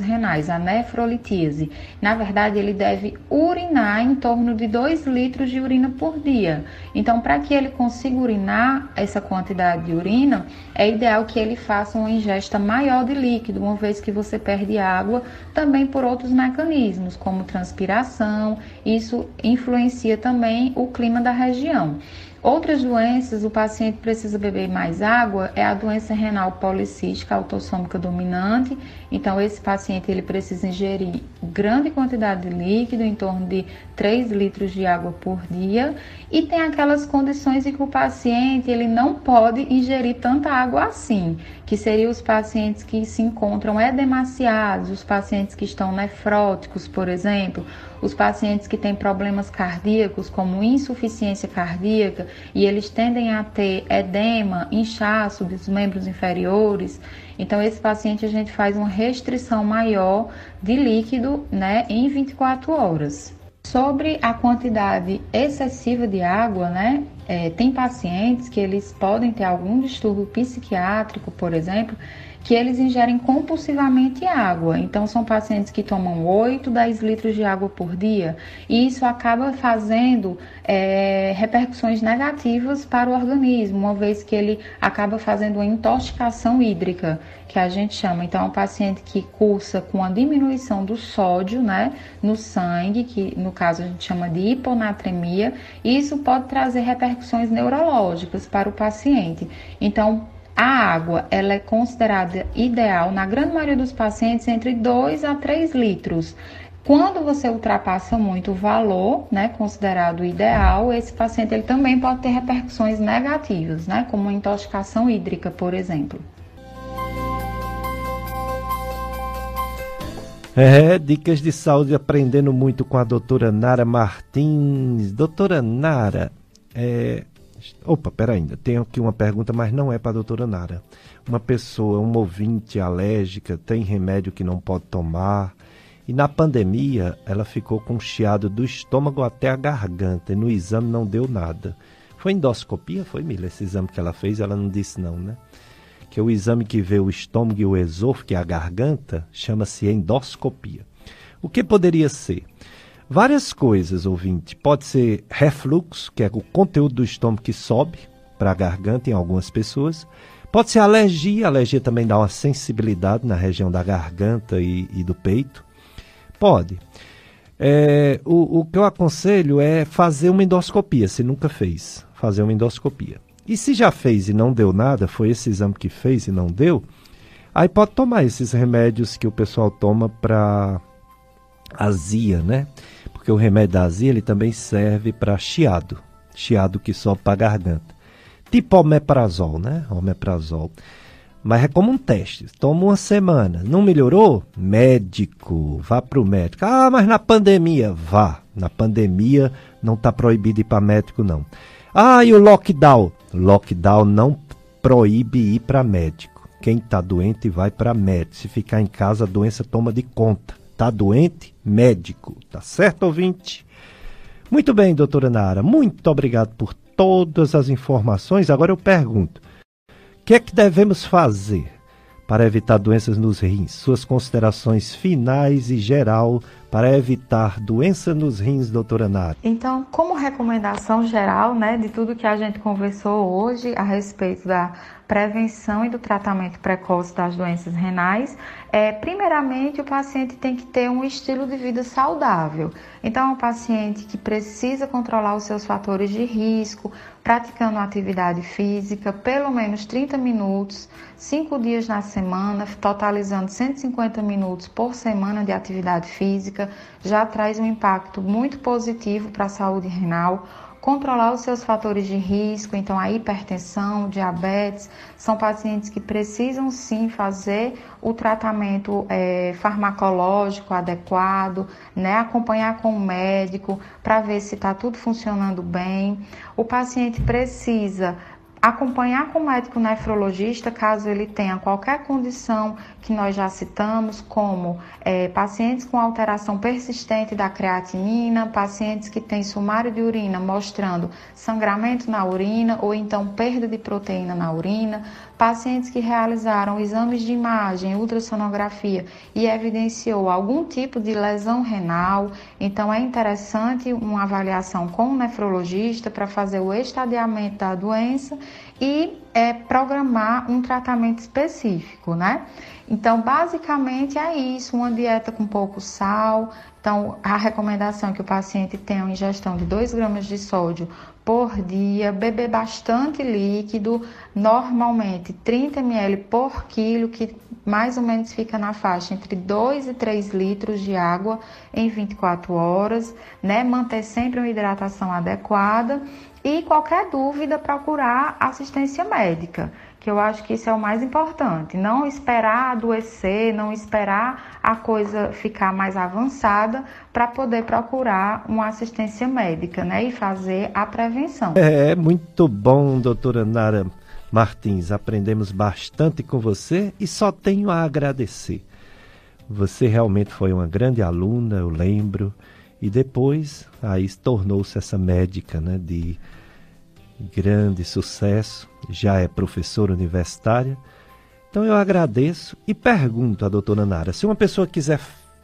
renais, a nefrolitíase, na verdade ele deve urinar em torno de 2 litros de urina por dia. Então, para que ele consiga urinar essa quantidade de urina, é ideal que ele faça uma ingesta maior de líquido, uma vez que você perde água também por outros mecanismos, como transpiração. Isso influencia também o clima da região. Outras doenças, o paciente precisa beber mais água, é a doença renal policística autossômica dominante. Então, esse paciente ele precisa ingerir grande quantidade de líquido, em torno de 3 litros de água por dia. E tem aquelas condições em que o paciente ele não pode ingerir tanta água assim, que seriam os pacientes que se encontram edemaciados, os pacientes que estão nefróticos, por exemplo, os pacientes que têm problemas cardíacos, como insuficiência cardíaca, e eles tendem a ter edema, inchaço dos membros inferiores. Então, esse paciente a gente faz uma restrição maior de líquido, né, em 24 horas. Sobre a quantidade excessiva de água, né, tem pacientes que eles podem ter algum distúrbio psiquiátrico, por exemplo, que eles ingerem compulsivamente água. Então, são pacientes que tomam 8, 10 litros de água por dia, e isso acaba fazendo repercussões negativas para o organismo, uma vez que ele acaba fazendo uma intoxicação hídrica, que a gente chama. Então, é um paciente que cursa com a diminuição do sódio, né, no sangue, que no caso a gente chama de hiponatremia, e isso pode trazer repercussões neurológicas para o paciente. Então, a água, ela é considerada ideal, na grande maioria dos pacientes, entre 2 a 3 litros. Quando você ultrapassa muito o valor, né, considerado ideal, esse paciente ele também pode ter repercussões negativas, né, como uma intoxicação hídrica, por exemplo. Dicas de saúde aprendendo muito com a doutora Nara Martins. Doutora Nara, peraí, ainda tenho aqui uma pergunta, mas não é para a doutora Nara. Uma pessoa, um ouvinte alérgica, tem remédio que não pode tomar, e na pandemia ela ficou com chiado do estômago até a garganta, e no exame não deu nada. Foi endoscopia? Foi, Mila? Esse exame que ela fez, ela não disse não, né? Que é o exame que vê o estômago e o esôfago, que é a garganta, chama-se endoscopia. O que poderia ser? Várias coisas, ouvinte. Pode ser refluxo, que é o conteúdo do estômago que sobe para a garganta em algumas pessoas. Pode ser alergia. Alergia também dá uma sensibilidade na região da garganta e do peito. Pode. O que eu aconselho é fazer uma endoscopia, se nunca fez. Fazer uma endoscopia. E se já fez e não deu nada, foi esse exame que fez e não deu, aí pode tomar esses remédios que o pessoal toma para azia, né? Porque o remédio da azia ele também serve para chiado que sobe para a garganta. Tipo omeprazol, né? Omeprazol. Mas é como um teste. Toma uma semana. Não melhorou? Médico. Vá para o médico. Ah, mas na pandemia. Vá. Na pandemia não está proibido ir para médico, não. Ah, e o lockdown? Lockdown não proíbe ir para médico. Quem está doente vai para médico. Se ficar em casa, a doença toma de conta. Está doente? Médico. Tá certo, ouvinte? Muito bem, doutora Nara. Muito obrigado por todas as informações. Agora eu pergunto. que é que devemos fazer para evitar doenças nos rins? Suas considerações finais e geral para evitar doença nos rins, doutora Nara. Então, como recomendação geral, né, de tudo que a gente conversou hoje a respeito da prevenção e do tratamento precoce das doenças renais, primeiramente o paciente tem que ter um estilo de vida saudável. Então, é um paciente que precisa controlar os seus fatores de risco, praticando atividade física, pelo menos 30 minutos, 5 dias na semana, totalizando 150 minutos por semana de atividade física, já traz um impacto muito positivo para a saúde renal. Controlar os seus fatores de risco, então a hipertensão, diabetes, são pacientes que precisam sim fazer o tratamento farmacológico adequado, né? Acompanhar com o médico para ver se está tudo funcionando bem. O paciente precisa acompanhar com o médico nefrologista caso ele tenha qualquer condição que nós já citamos, como pacientes com alteração persistente da creatinina, pacientes que têm sumário de urina mostrando sangramento na urina ou então perda de proteína na urina, pacientes que realizaram exames de imagem, ultrassonografia e evidenciou algum tipo de lesão renal. Então é interessante uma avaliação com o nefrologista para fazer o estadiamento da doença e programar um tratamento específico, né? Então, basicamente é isso, uma dieta com pouco sal. Então, a recomendação é que o paciente tenha uma ingestão de 2 gramas de sódio por dia, beber bastante líquido, normalmente 30 ml por quilo, que mais ou menos fica na faixa entre 2 e 3 litros de água em 24 horas, né? Manter sempre uma hidratação adequada. E qualquer dúvida, procurar assistência médica, que eu acho que isso é o mais importante. Não esperar adoecer, não esperar a coisa ficar mais avançada para poder procurar uma assistência médica, né? E fazer a prevenção. Muito bom, doutora Nara Martins. Aprendemos bastante com você e só tenho a agradecer. Você realmente foi uma grande aluna, eu lembro. E depois, aí tornou-se essa médica, né, de grande sucesso, já é professora universitária. Então eu agradeço e pergunto à doutora Nara, se uma pessoa quiser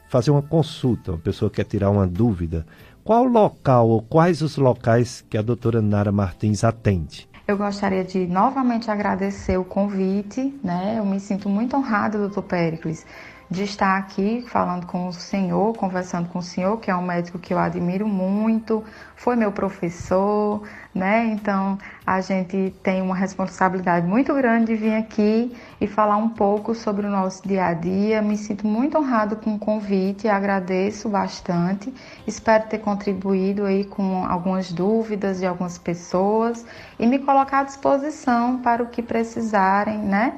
fazer uma consulta, uma pessoa quer tirar uma dúvida, qual local ou quais os locais que a doutora Nara Martins atende? Eu gostaria de novamente agradecer o convite, né? Eu me sinto muito honrada, doutor Péricles, de estar aqui falando com o senhor, conversando com o senhor, que é um médico que eu admiro muito, foi meu professor, né? Então, a gente tem uma responsabilidade muito grande de vir aqui e falar um pouco sobre o nosso dia a dia. Me sinto muito honrado com o convite, agradeço bastante. Espero ter contribuído aí com algumas dúvidas de algumas pessoas e me colocar à disposição para o que precisarem, né?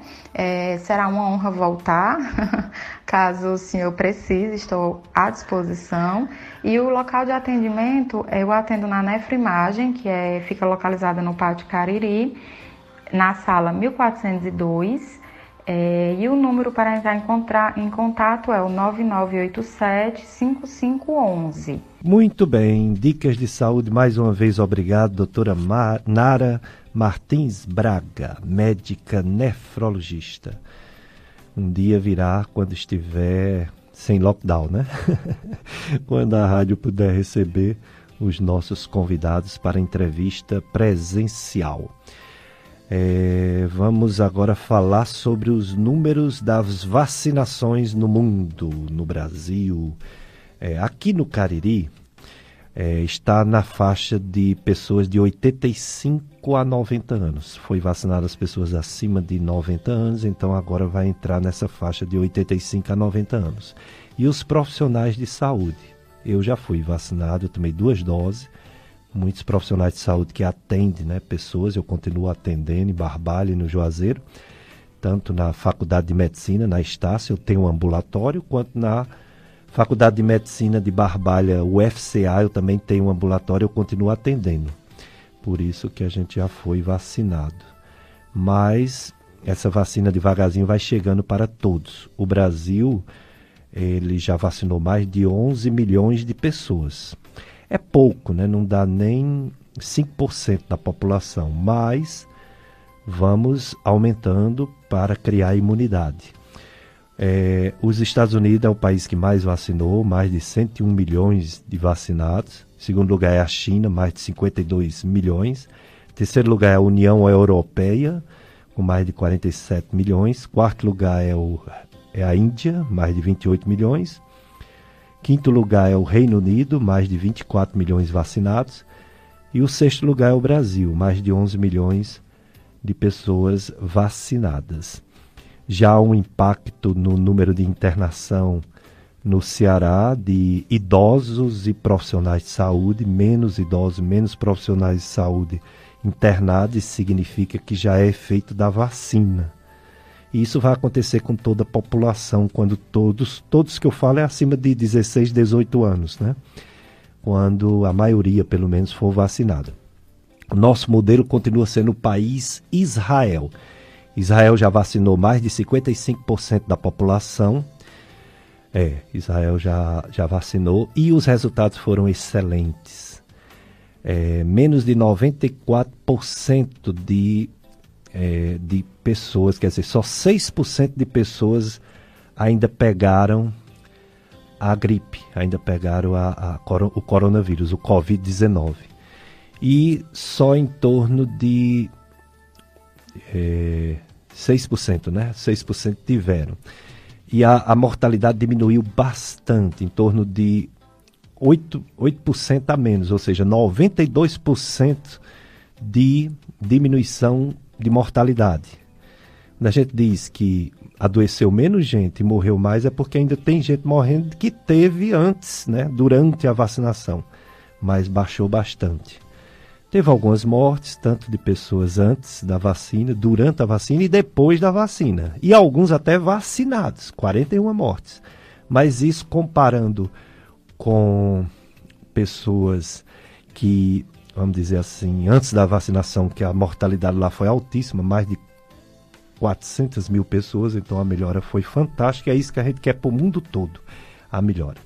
Será uma honra voltar. Caso o senhor precise, estou à disposição. E o local de atendimento, eu atendo na Nefroimagem, que fica localizada no Pátio Cariri, na sala 1402. E o número para entrar em contato é o 9987-5511. Muito bem, dicas de saúde, mais uma vez obrigado, doutora Nara Martins Braga, médica nefrologista. Um dia virá quando estiver sem lockdown, né? Quando a rádio puder receber os nossos convidados para entrevista presencial. Vamos agora falar sobre os números das vacinações no mundo, no Brasil. Aqui no Cariri, está na faixa de pessoas de 85 a 90 anos. Foi vacinado as pessoas acima de 90 anos, então agora vai entrar nessa faixa de 85 a 90 anos. E os profissionais de saúde. Eu já fui vacinado, eu tomei 2 doses. Muitos profissionais de saúde que atendem, né, pessoas, eu continuo atendendo em Barbalha e no Juazeiro, tanto na Faculdade de Medicina, na Estácio, eu tenho um ambulatório, quanto na Faculdade de Medicina de Barbalha, UFCA, eu também tenho um ambulatório, eu continuo atendendo. Por isso que a gente já foi vacinado. Mas essa vacina devagarzinho vai chegando para todos. O Brasil, ele já vacinou mais de 11 milhões de pessoas. É pouco, né? Não dá nem 5% da população, mas vamos aumentando para criar imunidade. Os Estados Unidos é o país que mais vacinou, mais de 101 milhões de vacinados. Em segundo lugar é a China, mais de 52 milhões. Em terceiro lugar é a União Europeia, com mais de 47 milhões. Quarto lugar é a Índia, mais de 28 milhões. Quinto lugar é o Reino Unido, mais de 24 milhões vacinados. E o sexto lugar é o Brasil, mais de 11 milhões de pessoas vacinadas. Já há um impacto no número de internação no Ceará de idosos e profissionais de saúde, menos idosos, menos profissionais de saúde internados, isso significa que já é efeito da vacina. E isso vai acontecer com toda a população, quando todos que eu falo é acima de 16, 18 anos, né? Quando a maioria, pelo menos, for vacinada. O nosso modelo continua sendo o país Israel. Israel já vacinou mais de 55% da população. Israel já vacinou e os resultados foram excelentes. Menos de 94% de pessoas, quer dizer, só 6% de pessoas ainda pegaram a gripe, ainda pegaram o coronavírus, o Covid-19. E só em torno de 6%, né? 6% tiveram. E a mortalidade diminuiu bastante, em torno de 8% a menos, ou seja, 92% de diminuição de mortalidade. Quando a gente diz que adoeceu menos gente e morreu mais, é porque ainda tem gente morrendo que teve antes, né, durante a vacinação, mas baixou bastante. Teve algumas mortes, tanto de pessoas antes da vacina, durante a vacina e depois da vacina. E alguns até vacinados, 41 mortes. Mas isso comparando com pessoas que, vamos dizer assim, antes da vacinação, que a mortalidade lá foi altíssima, mais de 400 mil pessoas, então a melhora foi fantástica. É isso que a gente quer para o mundo todo, a melhora.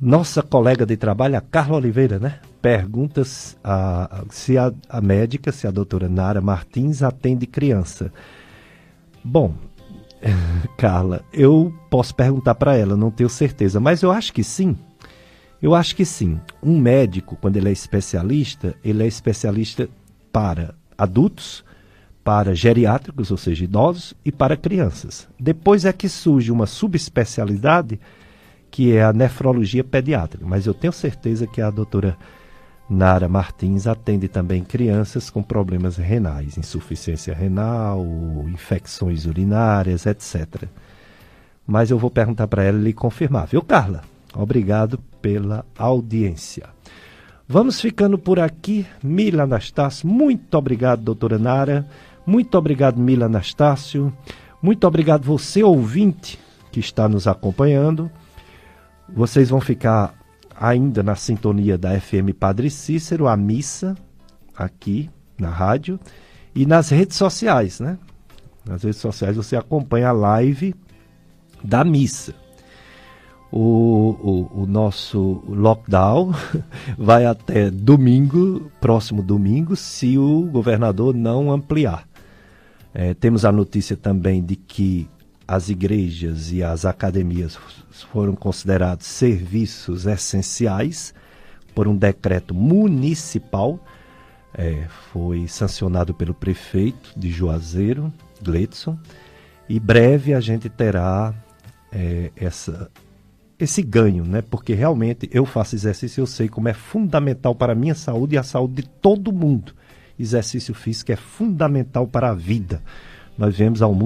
Nossa colega de trabalho, a Carla Oliveira, né? Pergunta se a médica, se a doutora Nara Martins atende criança. Bom, Carla, eu posso perguntar para ela, não tenho certeza, mas eu acho que sim. Eu acho que sim. Um médico, quando ele é especialista para adultos, para geriátricos, ou seja, idosos, e para crianças. Depois é que surge uma subespecialidade, que é a nefrologia pediátrica. Mas eu tenho certeza que a doutora Nara Martins atende também crianças com problemas renais, insuficiência renal, infecções urinárias, etc. Mas eu vou perguntar para ela e lhe confirmar, viu, Carla? Obrigado pela audiência. Vamos ficando por aqui. Mila Anastácio, muito obrigado, doutora Nara. Muito obrigado, Mila Anastácio. Muito obrigado você, ouvinte, que está nos acompanhando. Vocês vão ficar ainda na sintonia da FM Padre Cícero, a missa, aqui na rádio, e nas redes sociais, né? Nas redes sociais você acompanha a live da missa. O nosso lockdown vai até domingo, próximo domingo, se o governador não ampliar. Temos a notícia também de que as igrejas e as academias foram considerados serviços essenciais por um decreto municipal. Foi sancionado pelo prefeito de Juazeiro, Gleidson, e breve a gente terá esse ganho, né? Porque realmente eu faço exercício e eu sei como é fundamental para a minha saúde e a saúde de todo mundo. Exercício físico é fundamental para a vida. Nós vemos ao mundo